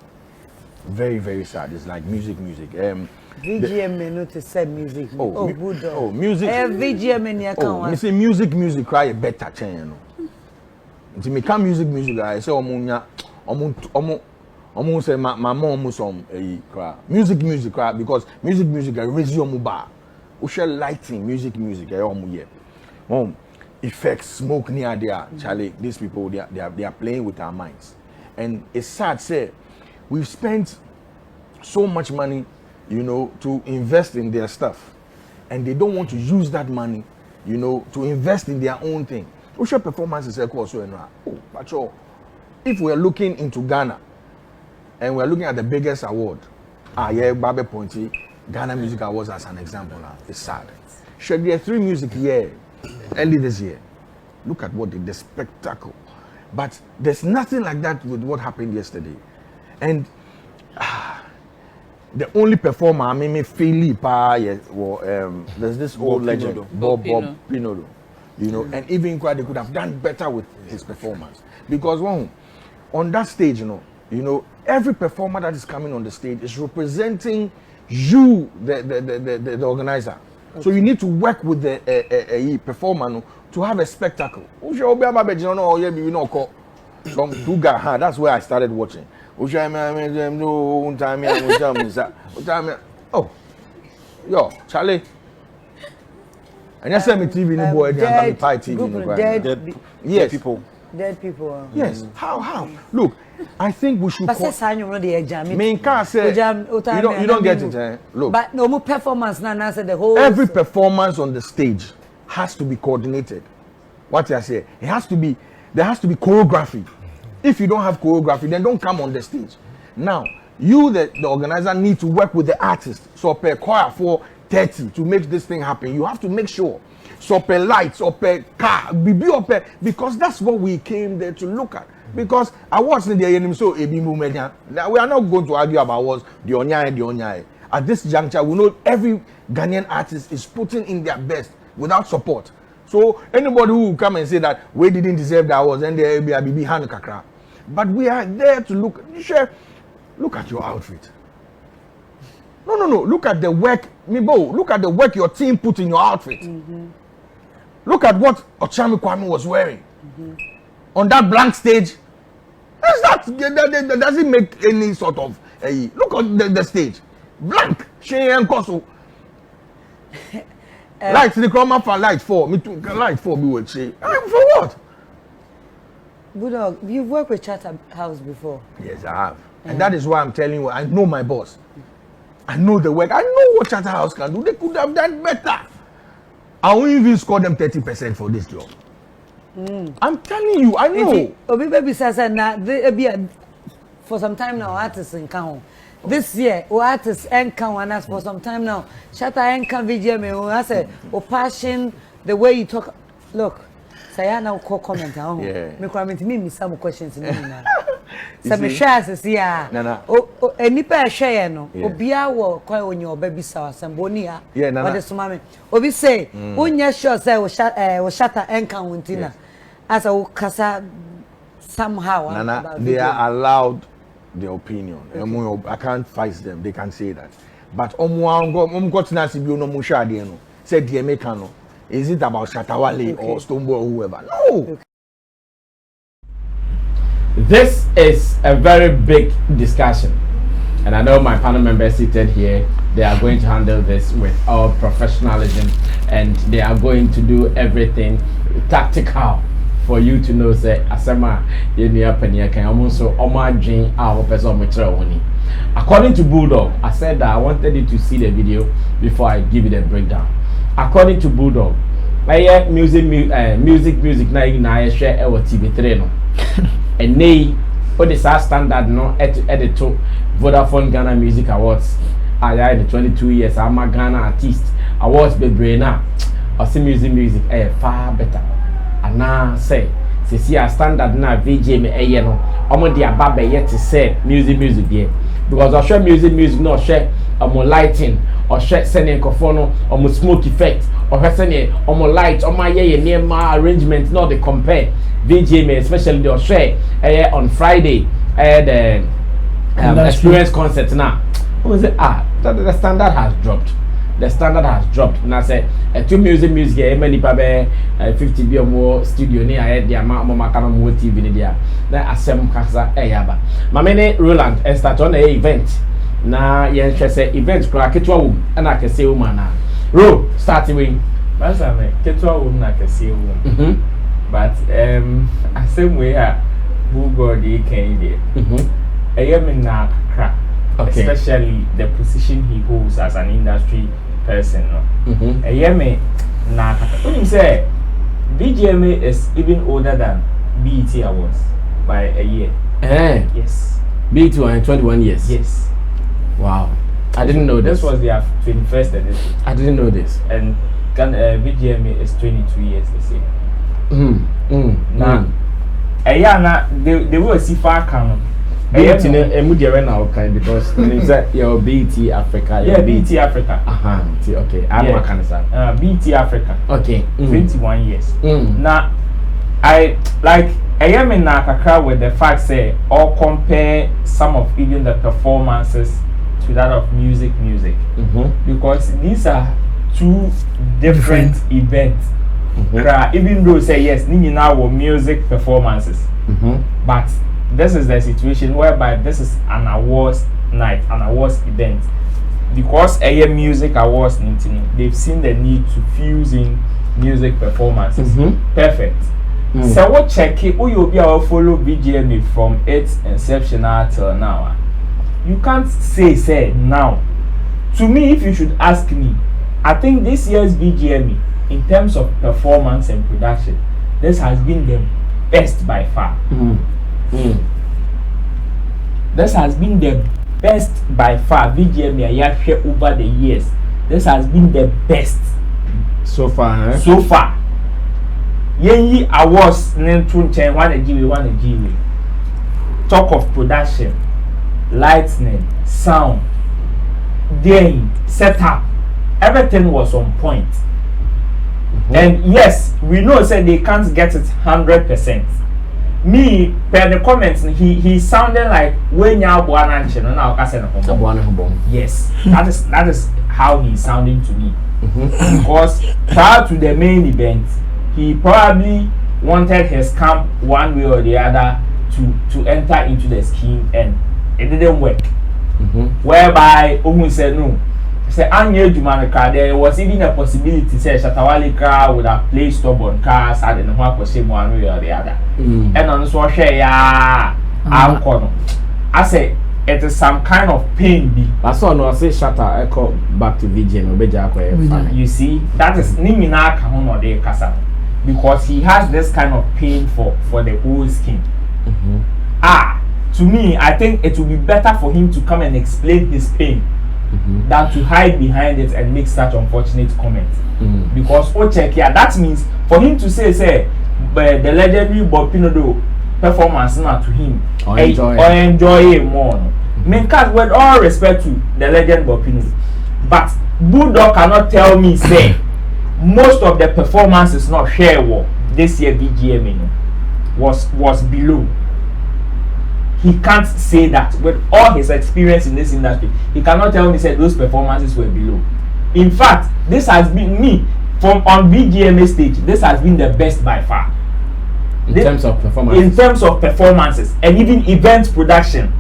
Very, very sad. It's like music. VGMA not to say music. Good. Music. VGMA near oh, me say music cry a better chain, you know. Until me come music, I say omu say my mom some cry. Music cry because music I raise your bar. We share lighting, music I effects, smoke near there. Charlie, these people they are playing with our minds. And it's sad say we've spent so much money, you know, to invest in their stuff. And they don't want to use that money, you know, to invest in their own thing. We share performances but if we are looking into Ghana and we are looking at the biggest award, Babe Ponti, Ghana Music Awards as an example, it's sad. Sure, there are 3 music here early this year. Look at what the spectacle. But there's nothing like that with what happened yesterday. And the only performer I mean Philip there's this old legend Bob Pinodo. You know, and even they could have done better with his performance. Because on that stage, you know, every performer that is coming on the stage is representing you, the organizer. Okay. So you need to work with the performer to have a spectacle. That's where I started watching. Oh, yo, Charlie. And that's me TV no boy, and Pie TV. Yes, people. Dead people. Yes. How? Look, I think we should. Main car say you don't get it. Look. But no more performance now. Say the whole. Every performance on the stage has to be coordinated. What I say, it has to be. There has to be choreography. If you don't have choreography, then don't come on the stage. Now, you, the organizer, need to work with the artist. So per choir for 30 to make this thing happen. You have to make sure. So per lights or per car, because that's what we came there to look at. Because I was in the enemy, so we are not going to argue about what's the onyai. At this juncture, we know every Ghanaian artist is putting in their best without support. So anybody who will come and say that we didn't deserve that awards, and there will be hand kakra. But we are there to look. Look at your outfit. No. Look at the work, Mibo. Look at the work your team put in your outfit. Mm-hmm. Look at what Ochami Kwame was wearing on that blank stage. That doesn't make any sort of. Look at the stage, blank. Cheyenne Koso. Lights the chroma for light 4. Me too. Light 4 be with say. For what? Budog, you've worked with Charterhouse before. Yes, I have. And that is why I'm telling you, I know my boss. I know the work. I know what Charterhouse can do. They could have done better. I won't even score them 30% for this job. I'm telling you, I know. Baby says for some time now, artists in Kahon. This year, artists and Kawanas for some time now. Shatta and VGMA, I said, passion, the way you talk. Look, say I now call comment. Me comment me some questions in me. Some shares, yeah. A nipper share no. Obia wo kwa onyo baby sawa sambonia. What is mama? Obi say, unya sure say o Shatta and Kawuntina. As a kasa somehow. Nana, they are allowed their opinion. I can't fight them. They can say that. But said the Americano. Is it about Shatawale or Stonebwoy or whoever? No. This is a very big discussion. And I know my panel members seated here, they are going to handle this with all professionalism and they are going to do everything tactical for you to know say asema ye nua pania kan omo adwen a wo pese omo kire wo ni. According to Bulldog, I said that I wanted you to see the video before I give you the breakdown. According to Bulldog, music na I share our TV3 no. And nay, what is our standard no edit to Vodafone Ghana Music Awards. I in the 22 years I'm a Ghana artist. Awards be brainer. Or see music far better. And now say see a standard na VGMA no. Omo di ababe yet to say music there. Because I share music no share more lighting or share sending kofono or more smoke effect or sending or more light or my near my arrangement not the compare VGMA especially the share on Friday the experience concert now. What was it? The standard has dropped. The standard has dropped. And I say, two music, many pabe 50 be or more studio near I had the amount of Makano TV in there. Then I sem Kasa Ayaba. Mamene Roland and start on a event. Na yen say event crack it and I can say woman now. Ro starting with Masame, Ketwa woman I can see woman. But I same way who got the Canadian. I am in na crack. Okay. Especially the position he holds as an industry person. No? When you say VGMA is even older than BET Awards by a year. Yes. BET was 21 years. Yes. Wow. I didn't know this. This was their 21st edition. I didn't know this. And VGMA is 22 years the same. Now, they will see far come. BET now kind because your BET Africa. Yeah, BET Africa. Okay. I'm not kind of BET Africa. Okay. 21 years. Now, I am in Nakaka with the fact say or compare some of even the performances to that of music. Because these are two different events. Even though say yes, now were music performances. But this is the situation whereby this is an awards night, an awards event. Because music awards, they've seen the need to fuse in music performances. Perfect. So what check it? You'll be able to follow VGMA from its inception till now. You can't say now. To me, if you should ask me, I think this year's VGMA, in terms of performance and production, this has been the best by far. This has been the best by far. VGMA over the years. This has been the best so far. So far. Yenyi awards one a GW. Talk of production, lightning, sound, day, setup. Everything was on point. And yes, we know say they can't get it 100%. Me, per the comments, he sounded like when yes, that is how he's sounding to me. Because prior to the main event, he probably wanted his camp one way or the other to enter into the scheme, and it didn't work. Whereby Omu said no. Say there was even a possibility say Shatawale car would have played stubborn cars and then one way or the other. And on so share I say it is some kind of pain be. I saw no say Shatta echo back to VGMA. You see, that is Nimina Kahono de Kasa. Because he has this kind of pain for the whole skin. To me, I think it would be better for him to come and explain his pain than to hide behind it and make such unfortunate comments. Because that means for him to say the legendary Bob Pinodo performance now to him or enjoy it more. With all respect to the legend Bob Pinodo, but Bulldog cannot tell me say most of the performances not share this year VGMA was below. He can't say that with all his experience in this industry. He cannot tell me say those performances were below. In fact, this has been me from on VGMA stage. This has been the best by far. In terms of performances and even event production.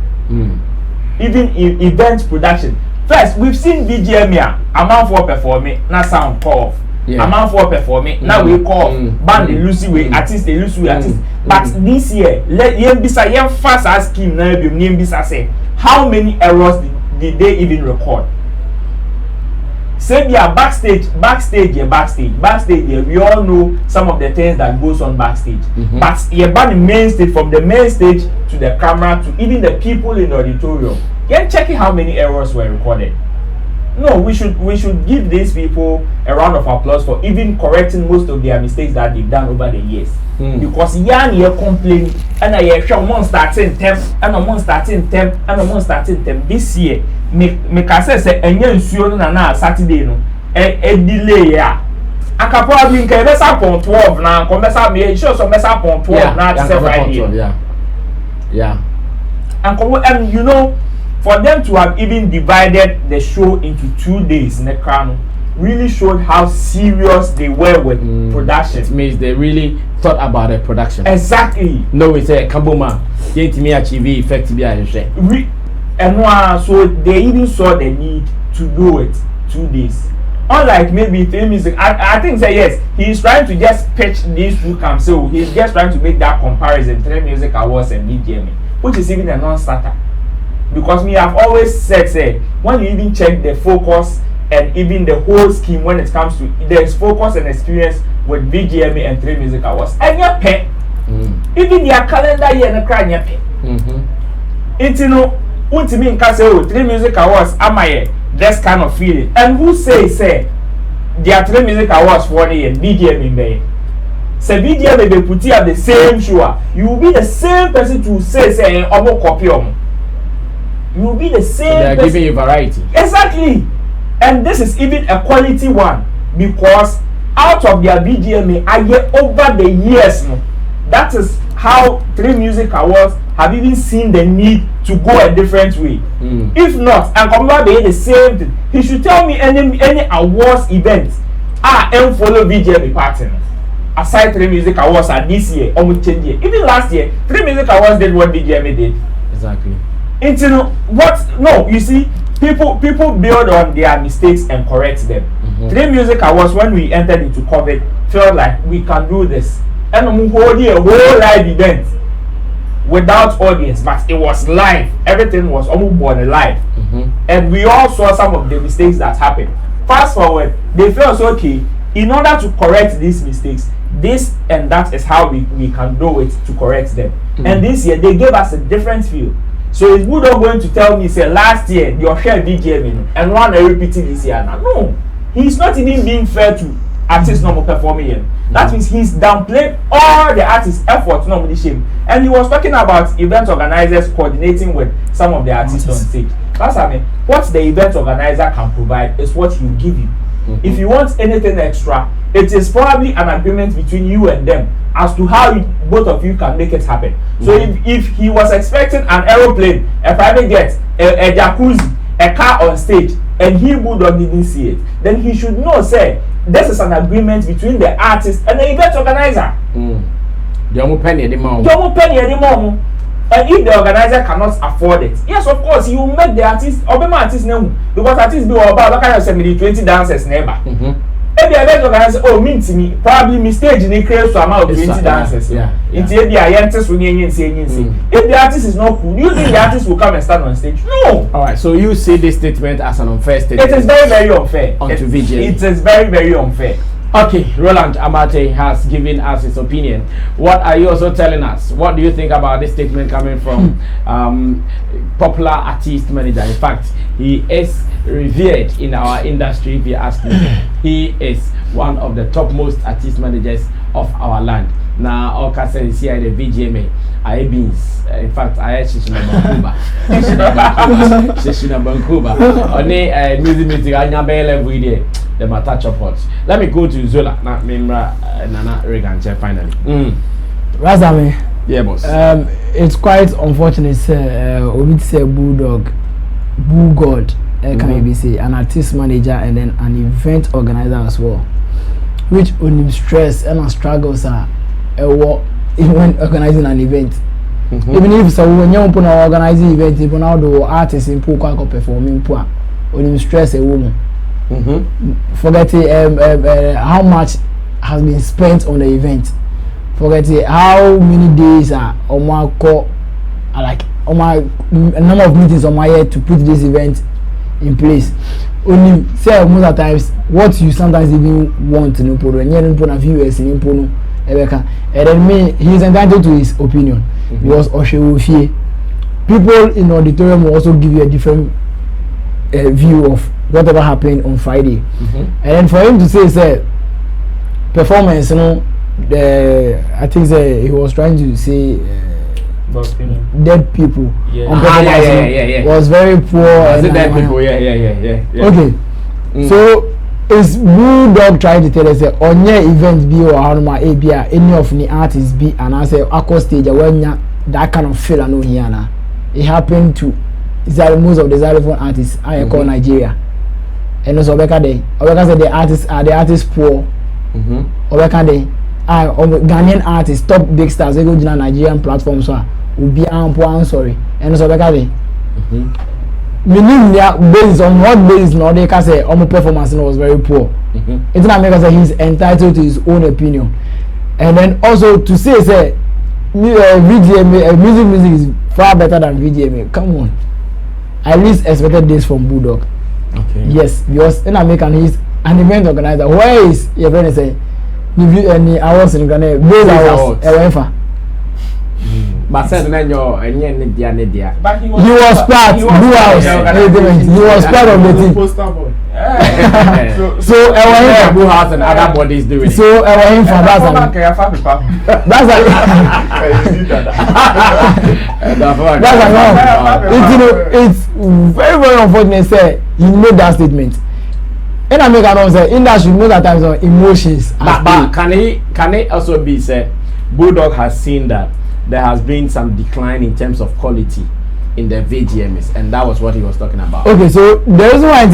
Event production. First, we've seen VGMA amount for performing, not sound off. Yeah. A man for performing. Now we call band the Lucy way, artist the Lucy way, artist. But this year, let Yen Bisa Yen fast ask him now be Yen Bisa say how many errors did they even record? Say yeah, backstage, we all know some of the things that goes on backstage. But you ban the main stage, from the main stage to the camera to even the people in the auditorium. You're checking how many errors were recorded. No, we should give these people a round of applause for even correcting most of their mistakes that they've done over the years. Because you complain and I show one starting temp and one starting temp and one starting temp this year. Me say enye nsuo na Saturday no delay ya. Aka probably nke be sa pon 12 na ko be sa me show so be sa pon 12 na say Friday. Yeah. And you know, for them to have even divided the show into 2 days in the crown really showed how serious they were with production. It means they really thought about the production. Exactly. No, we say Kabuma, me achieve effectively. And so they even saw the need to do it 2 days. Unlike maybe 3 music, I think say yes, he's trying to just pitch these two camps. So he's just trying to make that comparison 3 music awards and VGMA, which is even a non-starter. Because me have always said, say, when you even check the focus and even the whole scheme when it comes to there's focus and experience with VGMA and 3 music awards, and your pay, even their calendar year and cry your pay. It's you know, what mean can say 3 music awards am I this kind of feeling? And who say there are 3 music awards for 1 year VGMA in there? Say VGMA they put you at the same show, you will be the same person to say almost copy them. You will be the same. So they are giving you variety. Exactly. And this is even a quality one because out of their VGMA, I get over the years. That is how 3 music awards have even seen the need to go a different way. If not, and come back the same thing, he should tell me any awards event and follow VGMA pattern. Aside 3 music awards are this year, almost 10 years. Even last year, 3 music awards did what VGMA did. Exactly. Into what? No, you see, people build on their mistakes and correct them. 3 music awards, when we entered into COVID, felt like we can do this, and we holding a whole live event without audience, but it was live. Everything was almost born live, and we all saw some of the mistakes that happened. Fast forward, they felt okay. In order to correct these mistakes, this and that is how we can do it to correct them. And this year they gave us a different feel. So is Budo going to tell me, say, last year, your share VGMA and one are repeating this year now? No. He's not even being fair to artists normal performing here. That means he's downplayed all the artists' efforts, normally shame. And he was talking about event organizers coordinating with some of the artists on stage. That's I mean, what the event organizer can provide is what he'll give you. If you want anything extra, it is probably an agreement between you and them as to how both of you can make it happen. So if he was expecting an aeroplane, a private jet, a jacuzzi, a car on stage, and he didn't see it, then he should know, say, this is an agreement between the artist and the event organizer. Penny anymore. And if the organizer cannot afford it, yes, of course, you will make the artist, artist name, because artists be about kind of 20 dancers never. If the event organizer, mean to me, probably mistake in a crazy amount of 20 dancers. If the artist is not cool, you think the artist will come and stand on stage? No. All right, so you see this statement as an unfair statement. It is very, very unfair. Onto VGMA. It is very, very unfair. Okay, Roland Amate has given us his opinion. What are you also telling us? What do you think about this statement coming from popular artist manager? In fact, he is revered in our industry, if you ask me. He is one of the topmost artist managers of our land. Now, all can say here the VGMA, I beans. In fact, I actually Shishina Bankuba. Only music, I never every day. The touch of hot. Let me go to Zola. Nana Regan finally. Razami. Yeah, boss. It's quite unfortunate. We say bulldog, bull god. Can you say an artist manager and then an event organizer as well, which only stress and struggles are even organizing an event. Even if so, when you put organizing event, even now the artists in Puka performing poor, only stress a woman. Forget how much has been spent on the event. Forget how many days are on my call, like on my number of meetings on my head to put this event in place. Only say most of the times what you sometimes even want to know, and viewers in and then me, he is entitled to his opinion because people in the auditorium will also give you a different view of whatever happened on Friday, and then for him to say performance, I think he was trying to say dead people on performance was very poor. Dead people, yeah. Okay, so is Bulldog trying to tell us that on your event be or any of the artists be and I say aqua stage when that kind of feel I know here now. It happened to most of the xylophone artists I call Nigeria. And also Obeka say the artists poor. Obeka Day Ghanaian artists, top big stars, they go to Nigerian platforms so will be poor, sorry. And also Obeka Day. Meaning based on what basis no they can say performance was very poor. It's not make us say he's entitled to his own opinion. And then also to say VGMA music is far better than VGMA. Come on. I least expected this from Bulldog. Okay. Yes, because in American he's an event organizer. Where is your friend say any awards in Ghana? Those awards. But said then your Nidia. But he was part. He was part of the team. So Blue House and other bodies doing it. So him for that's it's very very unfortunate. Say he made that statement. In America, say industry most of the times on emotions. But can it also be said Bulldog has seen that there has been some decline in terms of quality in the VGMAs, and that was what he was talking about. Okay, so the reason why I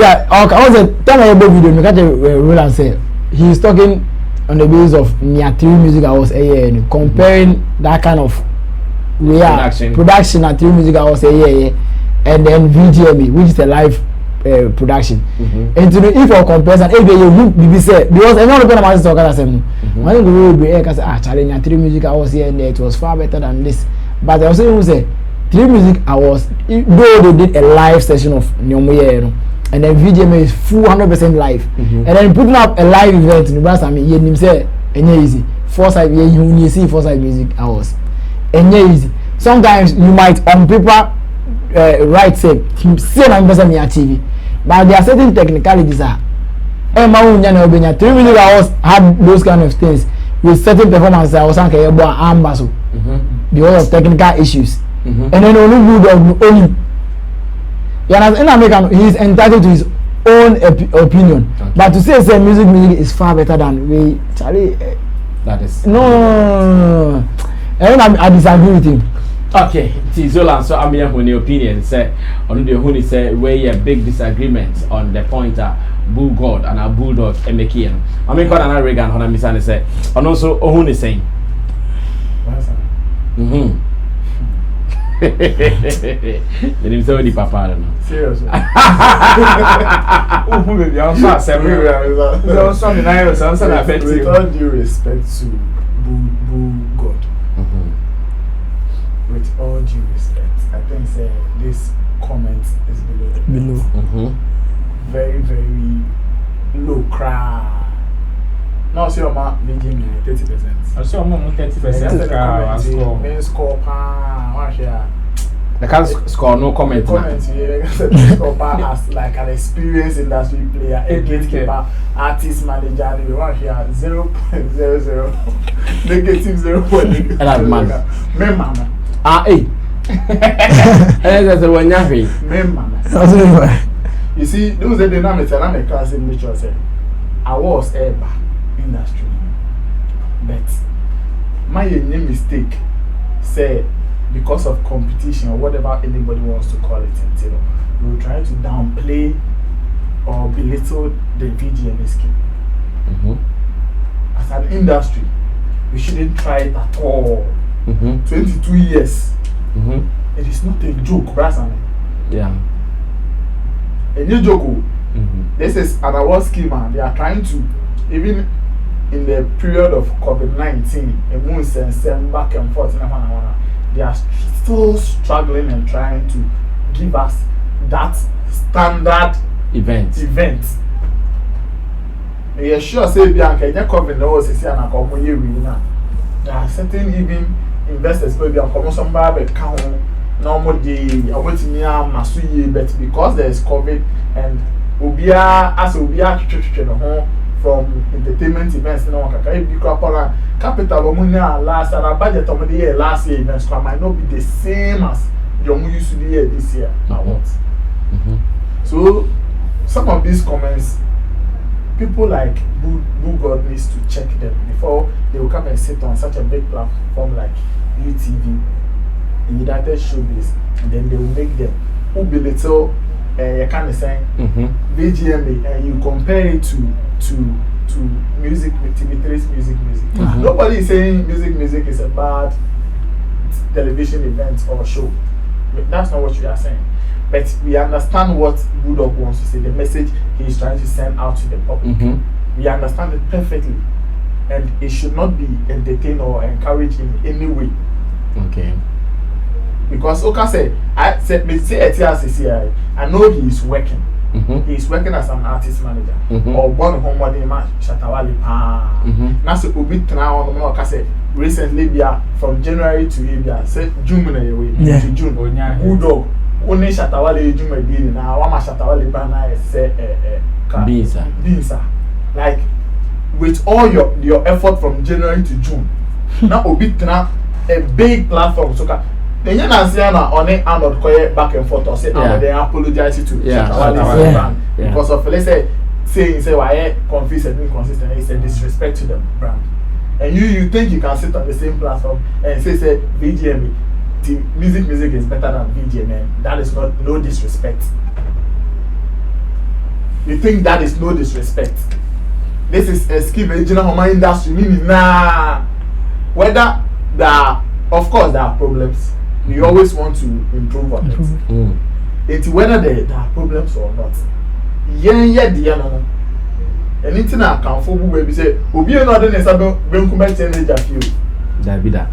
was a time I video, me catch a rule and say he's talking on the basis of near 3 music hours a year, comparing that kind of production at 3 music hours a year, and then VGMA, which is a live production. And to if you compare and if you be said because another people are talking about them. When you go be because challenge 3 music hours here and there, it was far better than this. But I also even say 3 music hours though they did a live session of Nyomoye, and then VGMA is full 100% live. And then putting up a live event in Brass, I mean you say easy. Foresight you see Foresight music hours. Easy. Sometimes you might on paper right say 9% near TV, but there are certain technicalities. 3 music hours had those kind of things with certain performances. I was because of technical issues, and then only Bulldog only. He is entitled to his own opinion, but to say music is far better than we Charlie. That is no. I disagree with him. Okay, Tizola, so I'm here with your opinion. Say, on the Huni say, where a big disagreement on the pointer, Bull God and a Bulldog Emekian. I mean, God and I Regan, when I'm missing, say, and also Ohuni saying. The name so the papa, no. Seriously. With all due respect to Bull God. With all due respect, I think this comment is below the belt. Very, very low cry. Now see your man making 30%. I saw mom 30%. Main score They can't score no comment. Score as like an experienced industry player, a gatekeeper, artist manager. We want here 0.00 negative 0.0. Remember. You see, those are the dynamics and I'm a class in nature. I was ever industry, but my mistake say because of competition or whatever anybody wants to call it, we will try to downplay or belittle the VGMA scheme. As an industry, we shouldn't try it at all. 22 years. It is not a joke, Brassan. Yeah. A new joke. This is an award scheme, and they are trying to, even in the period of COVID-19, back and forth, they are still struggling and trying to give us that standard event. Yeah, sure, say Bianca, COVID knows it's an now. There are certain even investors maybe are coming some bar account normal day awaiting but because there is COVID and Ubia as Ubia from entertainment events, capital last and a budget of the year last year events might not be the same as you used to be here this year. So some of these comments, people like who God needs to check them before they will come and sit on such a big platform like UTV, United Showbiz, and then they will make them who belittle kind of saying VGMA, and you compare it to music, TV3's music. Nobody is saying music is a bad television event or show. That's not what you are saying. But we understand what Budok wants to say, the message he is trying to send out to the public. We understand it perfectly. And it should not be entertained or encouraged in any way. Okay. Because Oka said, I know he is working. He is working as an artist manager. Or one home Shatawali. That's a bit now. Recently, from January to June to June. Budok. Only Shatawale Juma did now. Wama Shatawale Bana say Binsa. Like with all your effort from January to June. Now Obitna a big platform. So the Yanasiana on it and not quiet back and forth or say they apologize to Shatawale brand because of let's say why confused and inconsistent. It's a disrespect to the brand. And you think you can sit on the same platform and say VGMA. Music is better than VGMA. That is no disrespect. You think that is no disrespect? This is a scheme in the industry. Meaning, whether of course there are problems, we always want to improve on it. It's whether there are problems or not. Anything I can for baby say, "Obi no dey nesa ben kuma change afio." Davida.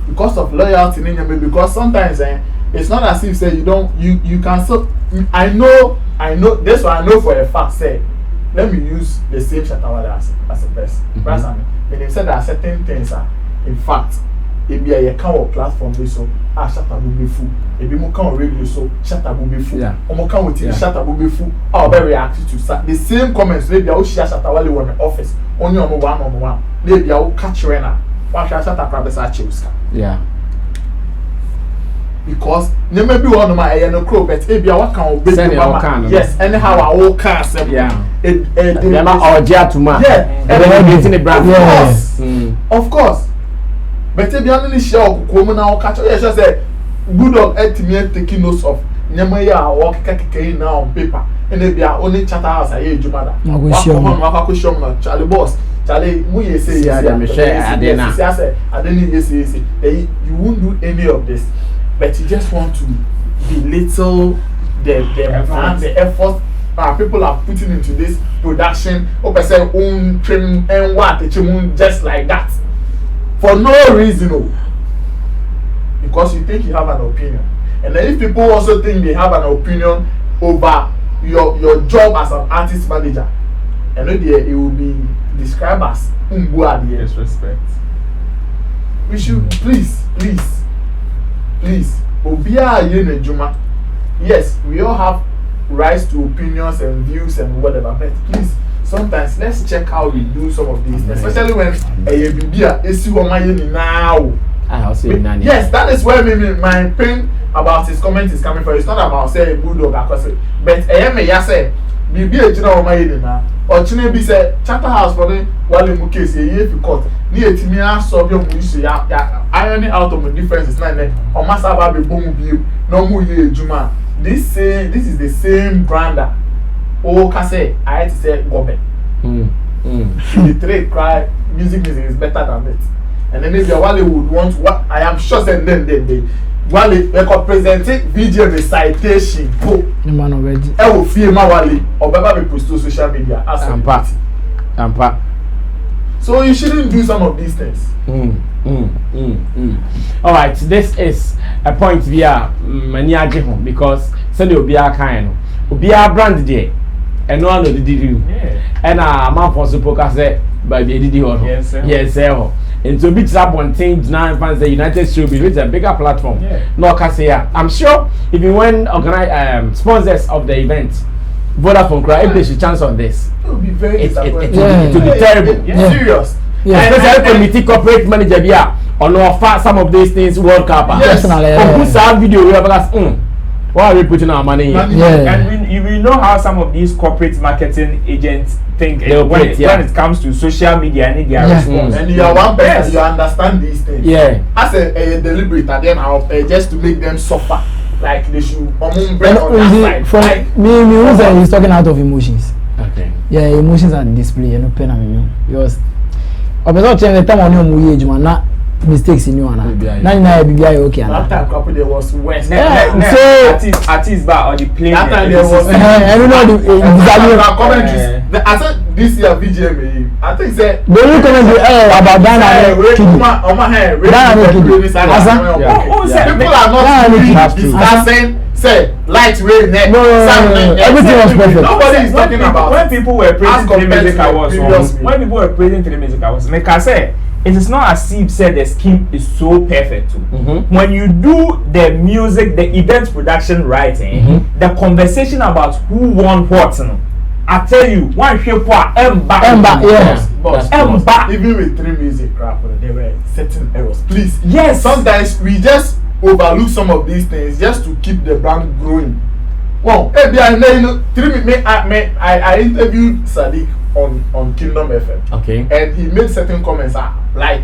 Because of loyalty, because sometimes it's not as if say you can so I know this one I know for a fact say let me use the same Shatawale as a person. When they said there are certain things in fact if you are a platform so Shatabu be full. If you can radio so Shatabu be full. Omo can with Shatabu be full. I'll be reacting to the same comments maybe I will share Shatawale on the office only on one. Maybe I will catch Rena. Yeah. Because there may be one of my no crow, but if you are can yes, anyhow I will cast yeah. Of course. But if you only share come now catch yes just say good of taking notes of Nyamaya or Kaka now on paper. And if you are only chatter house I hear Jumada. Charlie boss. Charlie, you say you won't do any of this, but you just want to belittle the effort people are putting into this production. Own training and what just like that for no reason, because you think you have an opinion, and then if people also think they have an opinion over your job as an artist manager. And it will be described as disrespect. We should please. Obia Juma. Yes, we all have rights to opinions and views and whatever, but please, sometimes let's check how we do some of these, especially when now. Yes, that is where my pain about his comment is coming from. It's not about saying bulldog, but say Bibi ejina now. Or Chine be say Charterhouse for the Wale Mukesi a court. Ni etimia solve your issue ya ironing out of the differences na o masaba be boom bi no mu ye ejuma. This is the same brander. O ka say I to say gobe. The trade cry music is better than it. And then maybe Wale would want what I am sure then Wale they could present VGMA citation po. The man already. I will feel my Wale or Baba be post to social media as Ampa. So you shouldn't do some of these things. All right, this is a point via many home because send you be a kind of be a brand day and no one did you. And a man for support say by the DD or yes, sir. And to beat up one thing now fans the United should be with a bigger platform. No Cassia. I'm sure if you went organize sponsors of the event, Vodafone cry if there's a chance on this. It will be very disappointing. It will be terrible. Serious. Especially committee corporate manager here on offer some of these things World Cup. Yes. Some video we have asked, why are we putting our money in? And we know how some of these corporate marketing agents think when it comes to social media and their response. And you are one person, you understand these things. Yeah. As a deliberate at the end just to make them suffer. Like they should break on that side. From me, he's talking out of emotions. Okay. Yeah, emotions are displayed. No pen and because obviously the time on your age man not mistakes in you and now BBI okay. That time there was worse. So artists bar or the plane. That time there was I don't know the commentaries. I said this year VGMA. I think say they will comment about Dana people are not discussing say light way net. No, everything was perfect. Nobody is talking about when people were praising the music awards. When people were praising the music awards, like I say, it is not as if said the scheme is so perfect too. When you do the music, the event production writing, the conversation about who won what, I tell you, one shape Emba, yes. But even with 3 music crap, there were certain errors. Please, yes. Sometimes we just overlook some of these things just to keep the brand growing. Well, I interviewed Sadiq on Kingdom FM. Okay. And he made certain comments like,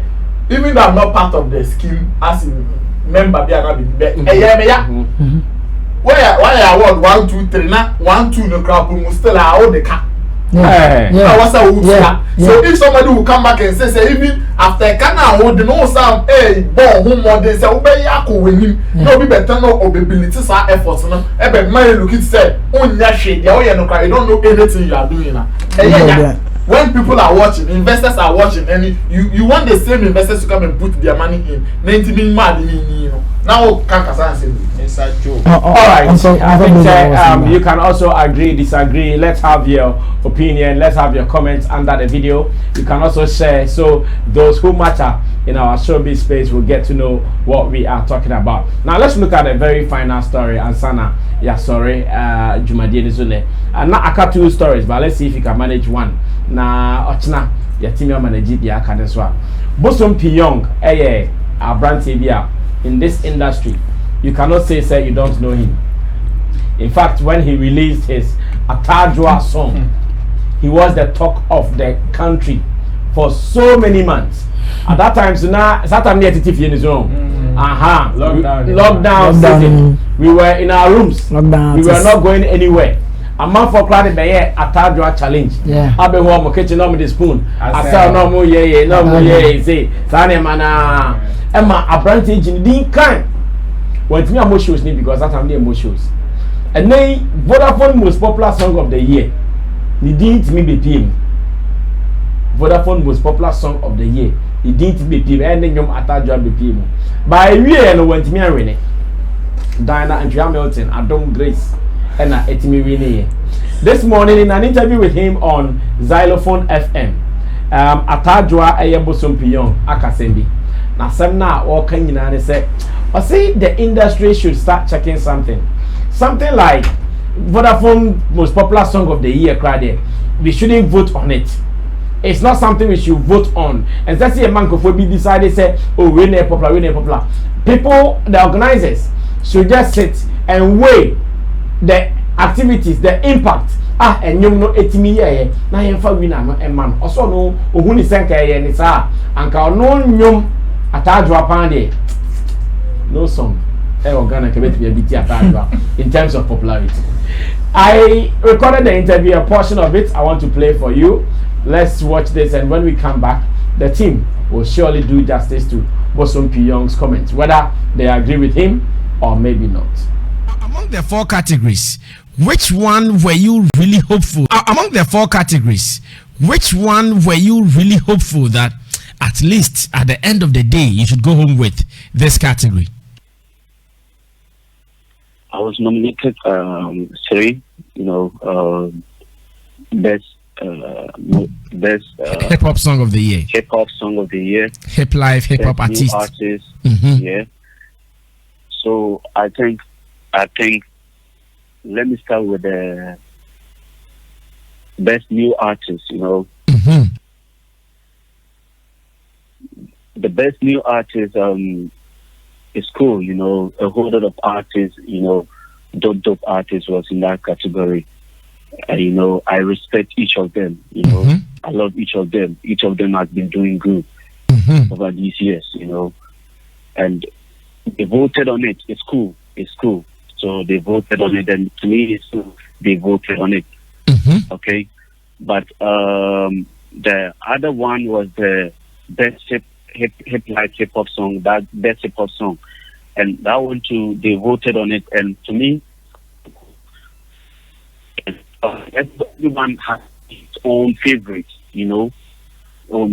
even though I'm not part of the scheme as a member, why award 1, 2, 3 now 1, 2 no crap we still hold the car. So if somebody will come back and say even after Ghana hold no sound born home more they say obey yako when him no be better no ability sa efforts no be man look it say onya hwe there no cry you don't know anything you are doing now. When people are watching, investors are watching, and you want the same investors to come and put their money in. 90 million mad, you know. Now, it's a joke. All right. I think you can also agree, disagree. Let's have your opinion. Let's have your comments under the video. You can also share, so those who matter in our showbiz space will get to know what we are talking about. Now, let's look at a very final story. Ansana, Jumadi Nizune. And not aka 2 stories, but let's see if you can manage one. Na ochna ya team ya manage dia kaneswa Bosom Pyung our brand TV in this industry. You cannot say you don't know him. In fact, when he released his Atajwa song, he was the talk of the country for so many months. At that time, so now Saturday near TTF in his own. Lockdown season. We were in our rooms. We were not going anywhere. A man for crying by Atajwa challenge. Yeah. I be home kitchen on the spoon. I said no more no more say Sane mana Emma a brand in the kind. When me more shows because that time more shows. And then Vodafone most popular song of the year. He didn't me be PM. Vodafone most popular song of the year. He didn't be PM and then you Atajwa be PM. By year no went me and Rene. Diana and Hamilton, Adam Grace. And this morning in an interview with him on Xylophone FM, Atajwa Bosom Pyung Akasembi. Now some now all can you say, I say the industry should start checking something like Vodafone most popular song of the year. Cried we shouldn't vote on it. It's not something we should vote on. And that's a man could be decided say, oh we're not popular. People, the organizers should just sit and weigh the activities, the impact. And you know, 80 million. Now you find winner, no, a man. Also, no, who is saying, and it's and no, nyom Atajwa Pande. No song. Organic to be a bit Atajwa in terms of popularity. I recorded the interview, a portion of it I want to play for you. Let's watch this, and when we come back, the team will surely do justice to Bosom Pyung's comments, whether they agree with him or maybe not. Among the 4 categories, which one were you really hopeful? Among the 4 categories, which one were you really hopeful that at least at the end of the day you should go home with this category? I was nominated 3, best hip hop song of the year, hip hop song of the year, hip life, hip hop artist. Yeah. So I think let me start with the best new artist. The best new artist is cool. A whole lot of artists. Dope artists was in that category. I respect each of them. I love each of them. Each of them has been doing good over these years. And they voted on it. It's cool. So they voted on it, and to me, it's cool. They voted on it. Okay, but the other one was the best hip hop song. That best hip hop song, and that one too. They voted on it, and to me, everyone has its own favorites. Me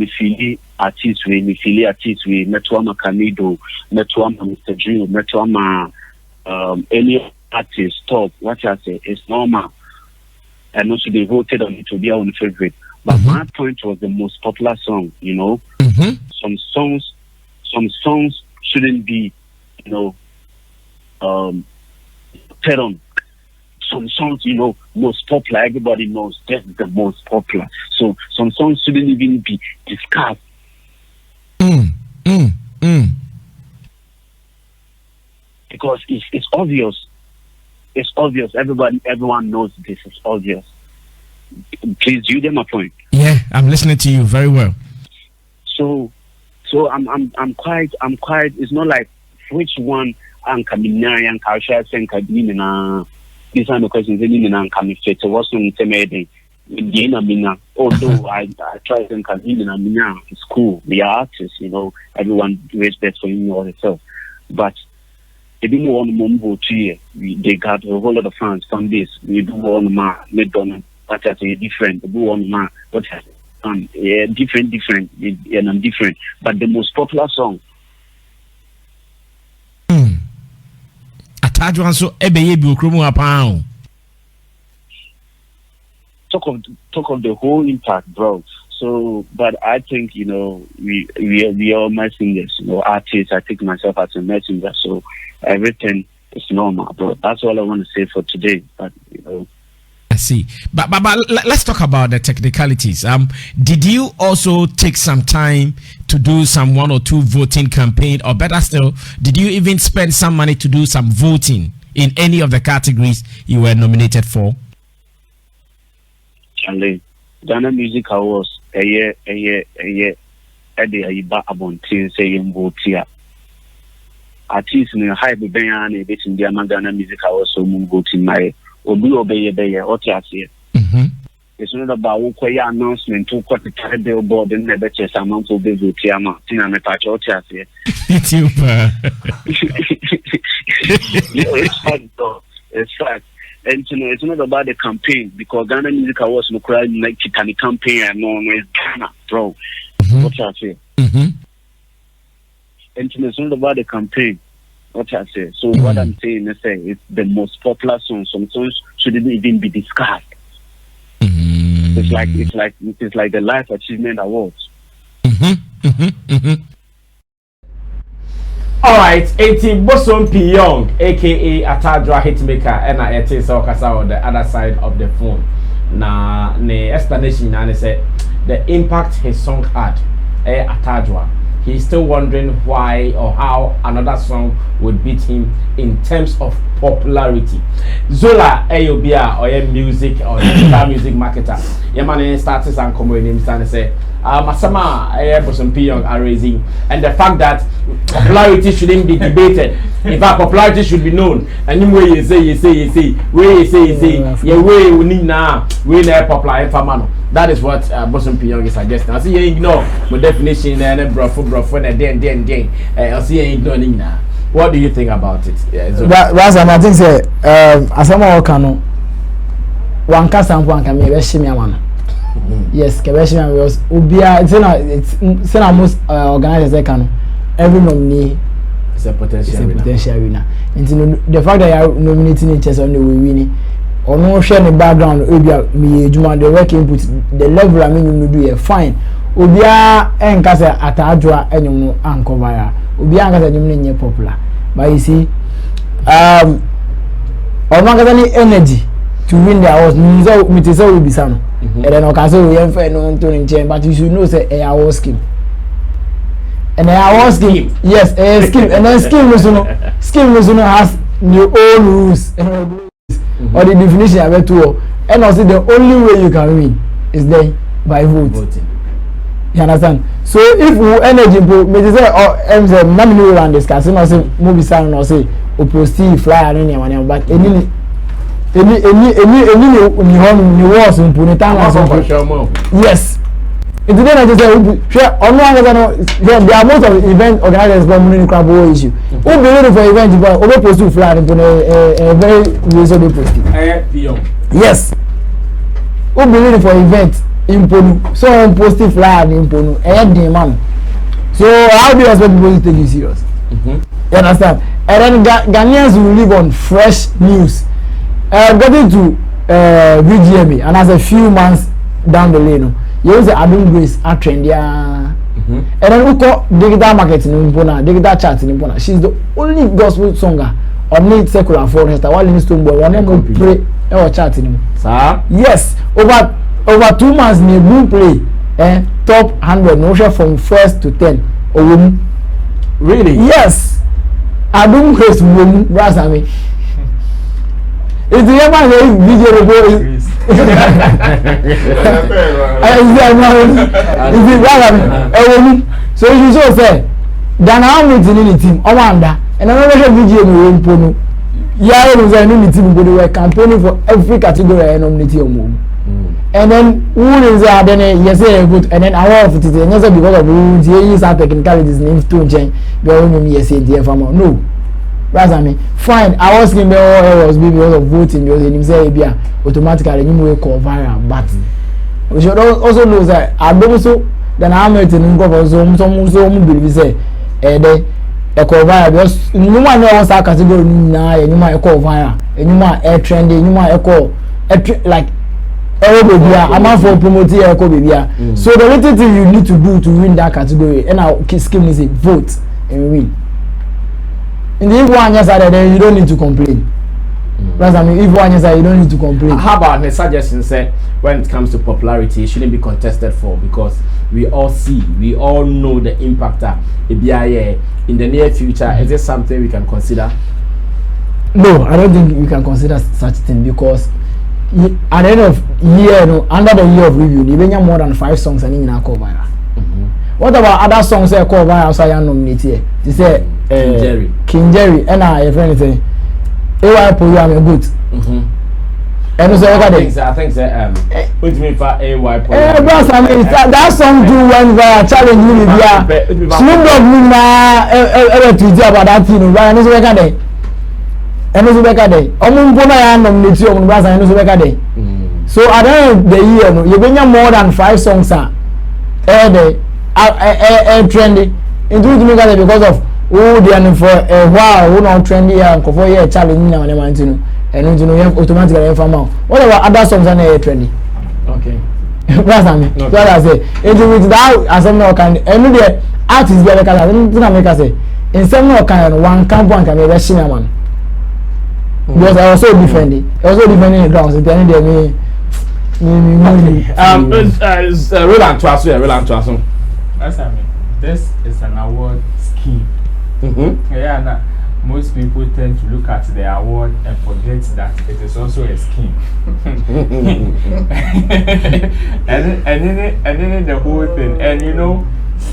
feel artist way, Metuama Kamido, Metuama Mr. Drew, Metuama any artist top. What I say is normal, and also they voted on it to be our favorite. But my point was the most popular song. Some songs shouldn't be, put on. Some songs, most popular. Everybody knows that's the most popular. So some songs shouldn't even be discussed. Because it's obvious. It's obvious. Everyone knows this. It's obvious. Please, you get my point. Yeah, I'm listening to you very well. So I'm quite. It's not like which one I'm coming and Kausha saying Kadina. These are the questions in coming fit. It wasn't intimidating. Although I try to convince them, it's cool. We are artists, everyone respects for you or yourself. But they didn't want to move to they got a whole lot of fans from this. We do want to make them what I say different. We do want to what different, and I'm different. But the most popular song. Atadwan so ebeye bi okromu apa. Talk of the whole impact, bro. So, but I think we are my singers, artists. I take myself as a messenger, so everything is normal, bro. That's all I want to say for today. But I see. But let's talk about the technicalities. Did you also take some time to do some 1 or 2 voting campaign, or better still, did you even spend some money to do some voting in any of the categories you were nominated for? Charlie, Ghana Music Awards, a year, abontin saying vote here. Artists in a high bayan, a bit in the Ghana Music Awards, so voting my Obu obey, or here. It's not about Ukoya announcement to quite a billboard and never chess amount of the Tiama, Tina Patch or Chassis. It's fact. And it's not about the campaign, because Ghana Music Awards no crying like Titanic campaign and no one is Ghana, bro. What I say? And it's not about the campaign. What I say. So what I'm saying is it's the most popular song. Some songs shouldn't even be discussed. It's like the Life Achievement Awards. All right, 18 Bosom Pyung, aka Atadra Hitmaker, and I say on the other side of the phone. Na ne explanation and say the impact his song had, Atadra. He's still wondering why or how another song would beat him in terms of popularity. Zola Ayobia or music or music marketer. Yamane started and come with him and say, Masama Bosom Pyung are raising, and the fact that popularity shouldn't be debated. In fact, popularity should be known. And you way you say, yeah, way we need now, we need popular information. That is what Bosom Pyung is suggesting. I see you ignore my definition and brofo and then. I see you ignoring now. What do you think about it? Yeah, so that's I think say as someone can one cast and one can be shimiamana. Yes, Kabeshima was Ubia. It's not most organizers can every nominee is a potential winner. And the fact that you are nominating each other on the winning or no sharing the background, Ubia me Juma the work input the level I mean you do fine. Ubia and Casa at Adra and you uncover Ubia and you popular. But you see, or not any energy to win the awards. It is all be some. And then okay, so we have no to but you should know say a award scheme. And a award scheme, yes, a scheme, and then scheme has new own rules or the definition of it too. And also the only way you can win is then by voting. You understand? So if we energy maybe say or many will and discuss, no say movie sound or say or post flyer and anyone, but any was in Punita. Yes. It didn't I just say on one there are most of event organizers from crab issue. Who be ready for event but over post to flyer in a very reasonable post. Yes. Who be ready for event in Ponu? So I'm posting flyer in Ponu. Man. So how do you expect people to take you serious? You understand? And then Ghanaians will live on fresh news. Getting to VGMA and as a few months down the lane, you use the Adum Grace a trend, and then we call digital marketing in Pona, digital chat in Pona. She's the only gospel singer on need secular for her. While in Stonebwoy, one of them pray or chat in him. Sir? Yes, over 2 months, me boom play top 100 no share from 1st to 10. Really? Yes. Adum Grace boom, Sammy. It's the ever video boy. So you so say then how many in the team Omanda and another video in Pono. Yeah, was in the team but they were campaigning for every category and nominate and then who is there then yes good and then I want to say because of rules you are technicalities names to change be only yes dear farmer no. Razami, fine. I was in the errors because of voting because in say automatically you will call viral. But we should also know that I don't so then I'm in go some believe say they call viral because no one knows that category now you might call viral and you might air trending you might call like I'm for promoting baby. So the little thing you need to do to win that category and our scheme is a vote and win. In the if one yes then you don't need to complain. Because I mean if one yes you don't need to complain. How about the suggestion say when it comes to popularity it shouldn't be contested for because we all know the impact that it be in the near future. Is this something we can consider? No, I don't think we can consider such thing because at the end of year, no, under the year of review, you have more than 5 songs and in a cover. What about other songs that cover outside your nominated? They say King Jerry, and I have anything. AY program is good. And so I think that put me for AY program. That song do one via challenge me. Snoop Dogg me na ever tweet about that thing. Right? And so I day. And so back day. Omumpona ya nominate on Brass and so back day. So at the end of the year, you bring more than 5 songs day. Trendy. Into me because of they are for a while who not trendy and for year challenge now and and you have automatically from out. What about other songs and trendy? Okay. That's me. So I say it with that as no can and the artists be like that make us say in some no kind one camp one can be a senior man. Because I also defending the grounds and then they Roland Twaso. That's I mean. This is an award scheme. Yeah, nah, most people tend to look at the award and forget that it is also a scheme. and then the whole thing. And you know,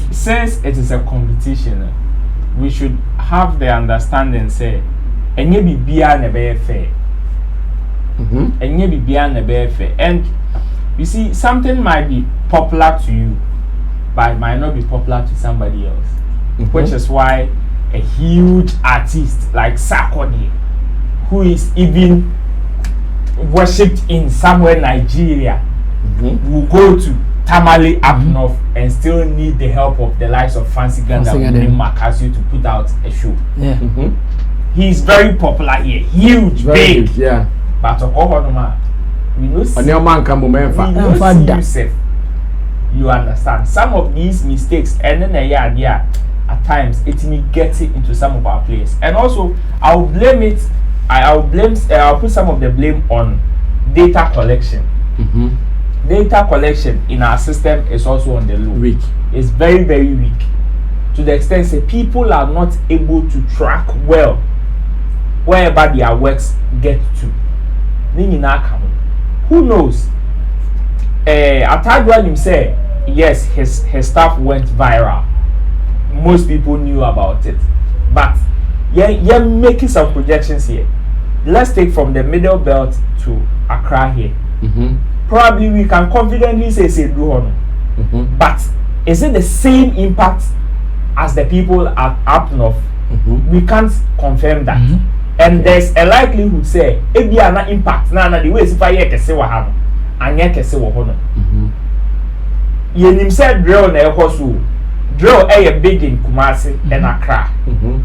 since it is a competition, we should have the understanding say enye bibia na be fair. Enye bibia na be fair. And you see, something might be popular to you, but it might not be popular to somebody else. Which is why a huge artist like Sarkodie, who is even worshipped in somewhere Nigeria, will go to Tamale up north and still need the help of the likes of Fancy Ganda and Makasio to put out a show. He's very popular here, huge, very big. Huge, but we know you understand some of these mistakes, and then at times it may get it into some of our players. And also I'll put some of the blame on data collection. Data collection in our system is also on the low. Weak. It's very, very weak. To the extent that people are not able to track well wherever their works get to. Who knows? Atadwa him say yes, his stuff went viral. Most people knew about it. But you're making some projections here. Let's take from the middle belt to Accra here. Probably we can confidently say but is it the same impact as the people at up north? We can't confirm that. And there's a likelihood say if there are impact na the way if I hear kese wa ha and hear kese wa ho no. Yenim said drill na ekoso. Drill big in Kumasi and Accra.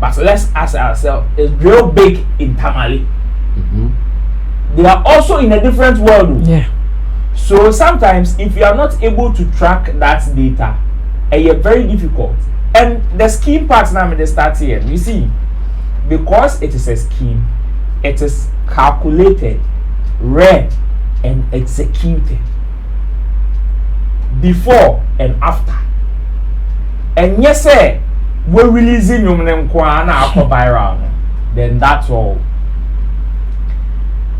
But let's ask ourselves, is drill big in Tamale? They are also in a different world. So sometimes if you are not able to track that data, it's very difficult. And the scheme part now they start here. You see, because it is a scheme, it is calculated, read, and executed before and after. And yes, sir, we're releasing viral. Then that's all.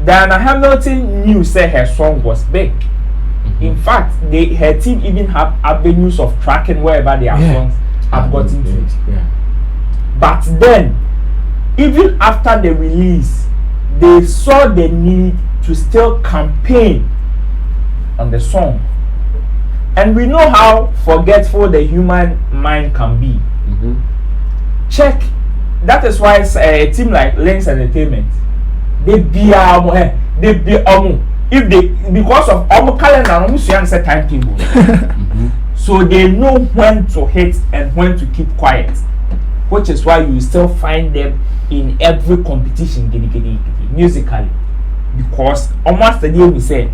Diana Hamilton knew say her song was big. In fact, her team even have avenues of tracking wherever their songs have gotten to it. But then, even after the release, they saw the need to still campaign on the song. And we know how forgetful the human mind can be. Check. That is why a team like Lens Entertainment, they be if they because of calendar set timetable. So they know when to hit and when to keep quiet, which is why you still find them in every competition musically, because almost the day we say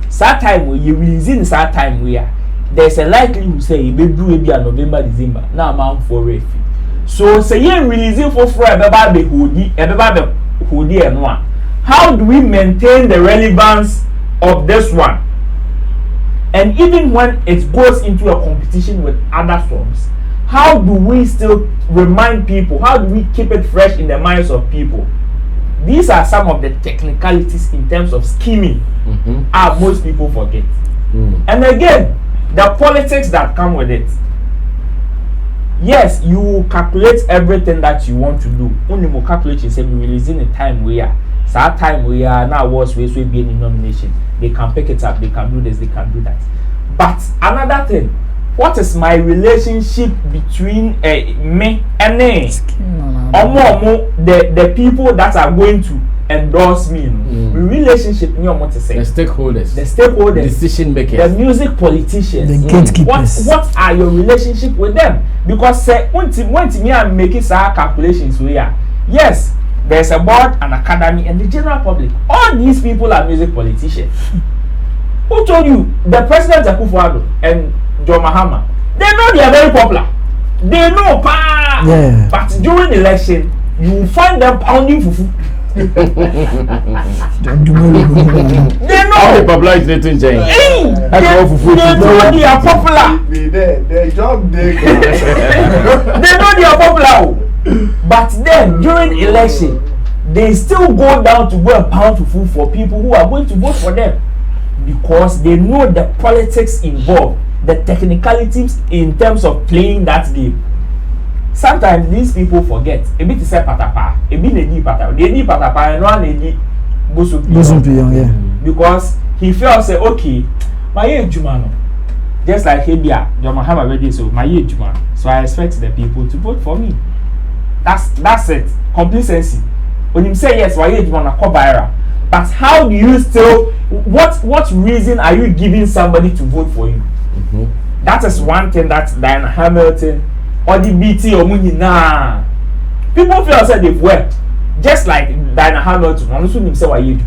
sad time where you releasing sad time where there's a likelihood say you be do maybe November, December now I'm for a so say you releasing for everybody hoodie and one. How do we maintain the relevance of this one? And even when it goes into a competition with other songs, how do we still remind people? How do we keep it fresh in the minds of people? These are some of the technicalities in terms of scheming most people forget. And again, the politics that come with it. Yes, you calculate everything that you want to do. Only more calculation say we releasing a time where that time we are now was we be in nomination. They can pick it up, they can do this, they can do that. But another thing, what is my relationship between me and the people that are going to endorse me? The relationship, you know what to say? The stakeholders, decision makers, the music politicians, the gatekeepers. What are your relationship with them? Because say when me are making some calculations here, yes, there's a board, an academy, and the general public. All these people are music politicians. Who told you? The president Akufo-Addo and John Mahama. They know they are very popular. They know, but during the election, you will find them pounding fufu. They know. How popular is it in China? They know they are popular. They know they are popular. But then during election, they still go down to go and pound fufu for people who are going to vote for them, because they know the politics involved, the technicalities in terms of playing that game. sometimes these people forget. A bit is a patapa, a bit a patapa, they patapa, and one lady Bosom Pyung, yeah. Because he felt say, okay, my age Jumano. Just like Hebia, John Mahama already so my age Jumano. So I expect the people to vote for me. That's it. Complacency. When you say yes, why age Jumano Kobaira. But how do you still what reason are you giving somebody to vote for you? That is one thing that Diana Hamilton or the BT or Munina. People feel said they've worked. Just like Diana Hamilton, one who say why age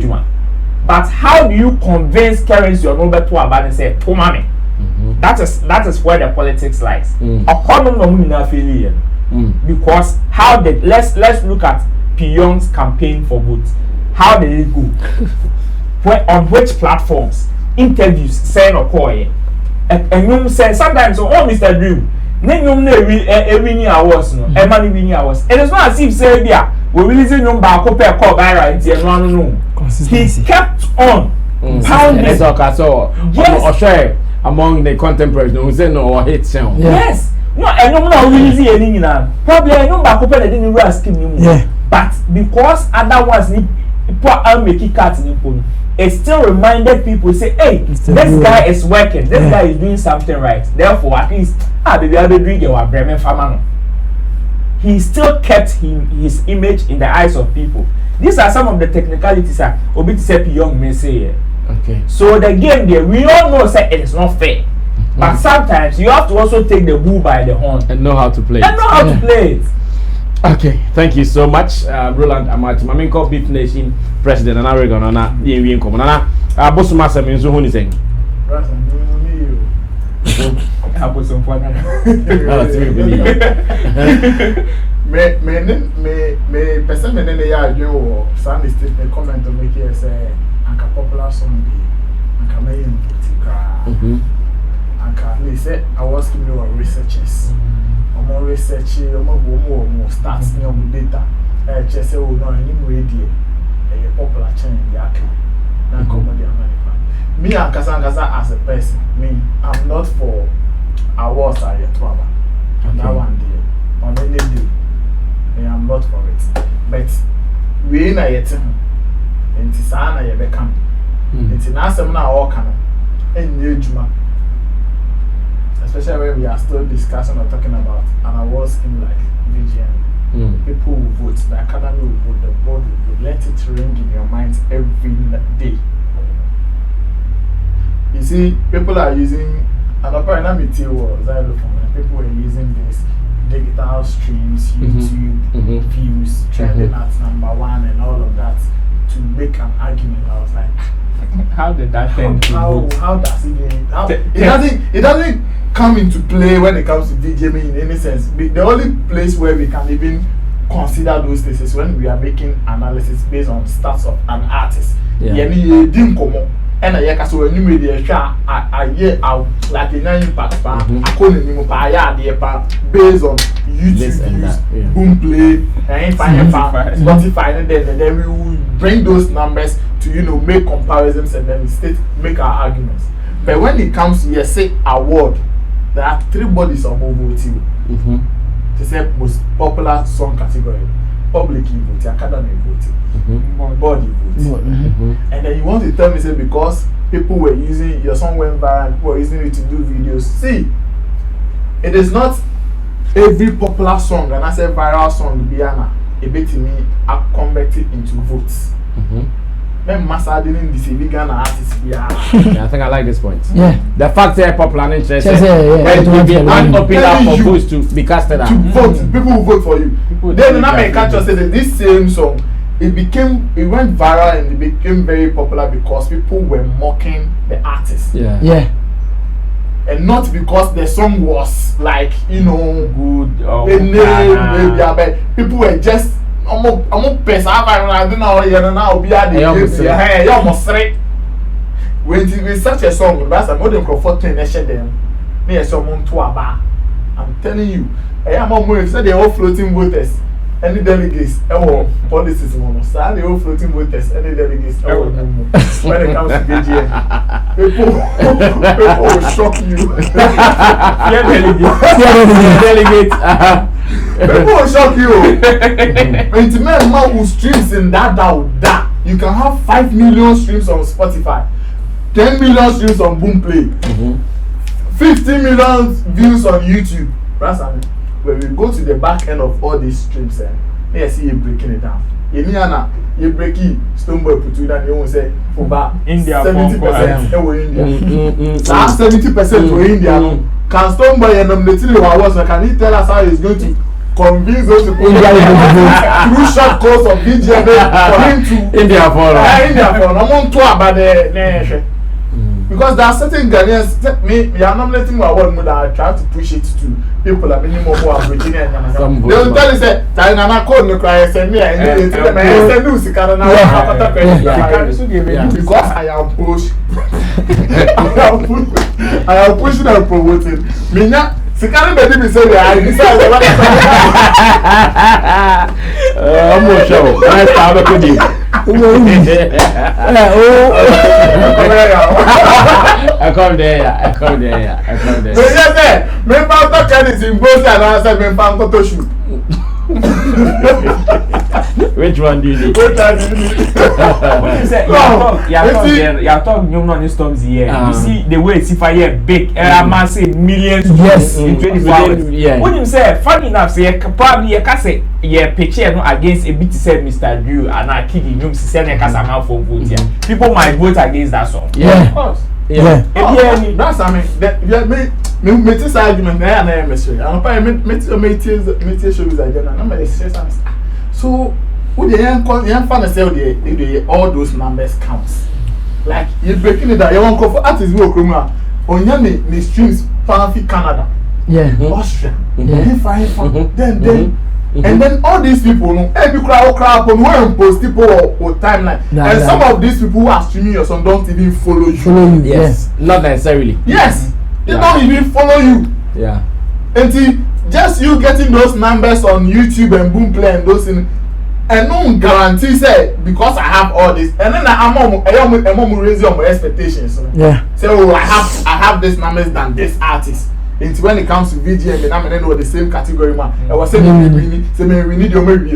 man. But how do you convince Karen your number to about and say, "Oh, mommy"? That is where the politics lies. Because how did let's look at Pyung's campaign for votes. How did it go? Where on which platforms? Interviews, saying or call and you say sometimes oh Mr. Drew. Winning awards, no, money winning awards. And it's not as if say we're releasing number call viral and he kept on pounding. Yes, among the contemporaries, no, who say no or hate sound. Yes, no, and no one releasing any now. Probably I know back they didn't ask him. Yeah, but because other ones need poor make cut in phone. It still reminded people say, hey, this guy is working, this guy is doing something right. Therefore, at least baby, I'll be doing your Bremen farmer. He still kept his image in the eyes of people. These are some of the technicalities that Obi Pyung may say. Okay. So the game there, we all know that it is not fair. But sometimes you have to also take the bull by the horn and know how to play it. Okay, thank you so much, Roland Amati. Maminko Beef Nation President and Oregon on that. Bosom Sammy is who is saying. Me person me nene ya adwo Sunday state me comment to make here say anka popular song bi anka me yin tikra anka me say I was giving you researchers omo research omo stats ni omo data chese o no ni mo edie popular channel ya ka na comedy america me ankasa as a person me I'm not for awards are yet trouble that one day on any day I'm not for it but we na yet enti saa na ye be kam enti na asem na all kan enye adwuma especially when we are still discussing or talking about an award scheme like VGMA. People will vote, the academy will vote, the board will vote. Let it ring in your minds every day. You see, people are using apparently xylophone. People are using this digital streams, YouTube views, trending at #1 and all of that to make an argument. I was like, how did that end? How does it doesn't come into play when it comes to VGMA in any sense. The only place where we can even consider those things is when we are making analysis based on stats of an artist. And I hear so when you made the like a 9 impact based on YouTube views, boom play, Spotify, and then we will bring those numbers to make comparisons and then make our arguments. But when it comes to say award, there are 3 bodies of voting. To say most popular song category, public voting, academy voting, body voting. And then you want to tell me say because people were using your song went viral, people were using it to do videos. See, it is not every popular song and I say viral song Biana a bit to me are converted into votes. Massa didn't deceive Ghana artists. Yeah, I think I like this point. Yeah, the fact that popular and interest will be open up for votes to be casted out. To vote, people will vote for you. Then now I catch us say that this same song it went viral and it became very popular because people were mocking the artist. Yeah. And not because the song was like good or maybe people were just I'm a person. I don't know. You know, be at the almost with such a song, that's a modern comforting nation. Them near someone to a bar. I'm telling you, I am more if they all floating voters. any delegates policies one so the whole floating voters any delegates when it comes to VGM people will shock you. Delegates. People will shock you. And man who streams in that you can have 5 million streams on Spotify, 10 million streams on Boomplay, 50 million views on YouTube. That's I mean. When we go to the back end of all these streams, you see you breaking it down. You break it, Stonebwoy put it down, you won't say over India 70% for India. 70% for India. Can Stonebwoy nominate you awards? Can he tell us how he's going to convince those people through short course of VGMA for him to India for I'm on tour about the because there are certain Ghanaians me are nominating my award that I try to push it to people like minimum who are Virginia and they will tell you say China code no cry send me and they tell me send you sikana na because I am push I am pushing and promoting me na sikana baby me say I decide I'm more show nice to have a good day. I come there. Me found to Kenny's in both and I said me found to shoot. Which one do you need? You're talking new storms here. You see the way it's fire big, massive millions in 24 hours. When you say funny enough, say probably you can say picture no against a bit say Mr. Drew and I kid you say na case am for vote here. People might vote against that song. Yeah. Of course. Yeah. That's I mean me this argument na na me say. And pa me show is again na me say something. So who the young fan say all those numbers counts. Like you breaking it down, you want for artists we okroma onya me streams fanfi Canada. Yeah. Austria. Then and then all these people no every crowd on when post people or timeline and some of these people who are streaming your song don't even follow you. Yes. Not necessarily. Yes. They don't even follow you. Yeah. Until just you getting those numbers on YouTube and Boomplay and those things, and no guarantee say because I have all this, and then I'm raising my expectations. Yeah. Say oh I have this numbers than this artist. Until when it comes to VGMA, I'm in the same category man. I was saying we need your maybe.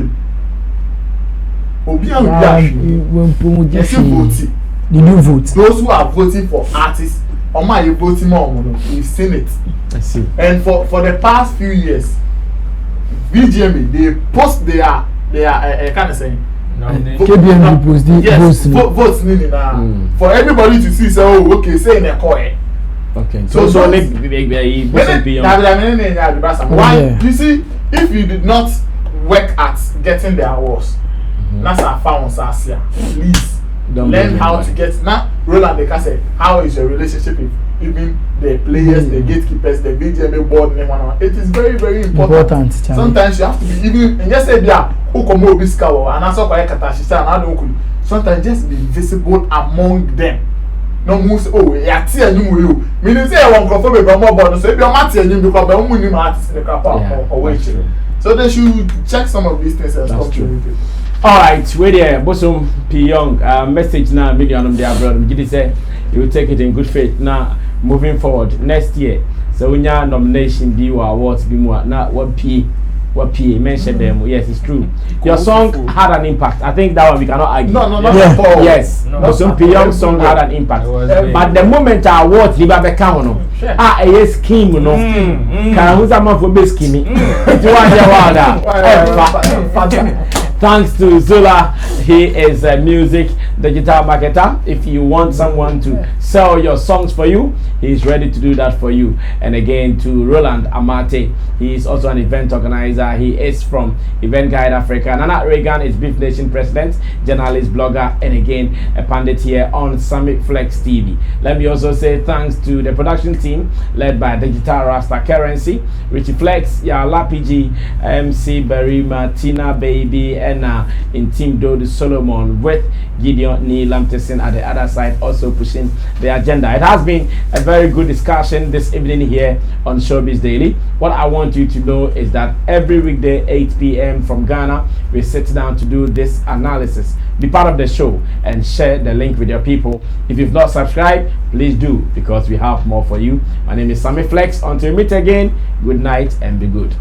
Did you vote? Those who are voting for artists, or my voting more, we've seen it. I see. And for the past few years, VGMA they post their kind of saying. KBM post votes for everybody to see. So okay, say in a coin. Okay. So Pyung. Why? You see, if you did not work at getting the awards, that's our found Sasia. Please learn how to get. Now, Roland they can say, how is your relationship with even the players, the gatekeepers, the VGMA board, and one. It is very, very important. Sometimes you have to be even. And just say, yeah, who come over this cover and also quite katashi and I don't. Sometimes just be visible among them. No moves oh yeah tea and you meaning say one confirm be more board so if you mat and you because be money artists in the crap or wait so they should check some of these things and stop doing it. All right, wait there Bosom Pyung message now million there brother Gidi say you will take it in good faith now moving forward next year so when your nomination be awards be more now what P mentioned them. Yes, it's true. Your song had an impact. I think that one we cannot argue. No, not at all. Yes, Bosom Pyung's song had an impact. But the moment I watched Liba Beckham, no, yes, scheme, no, can who's a man for best scheme? Thanks to Zola, he is a music digital marketer. If you want someone to sell your songs for you, he is ready to do that for you. And again, to Roland Amate, he is also an event organizer. He is from Event Guide Africa. Nana Reagan is Beef Nation president, journalist, blogger, and again, a pundit here on Summit Flex TV. Let me also say thanks to the production team led by Digital Rasta Currency, Richie Flex, Yala PG, MC Barry, Martina Baby, and in Team Do the Solomon with Gideon Lamteson at the other side, also pushing the agenda. It has been a very good discussion this evening here on Showbiz Daily. What I want you to know is that every weekday 8 p.m. from Ghana, we sit down to do this analysis. Be part of the show and share the link with your people. If you've not subscribed, please do, because we have more for you. My name is Sammy Flex. Until we meet again, good night and be good.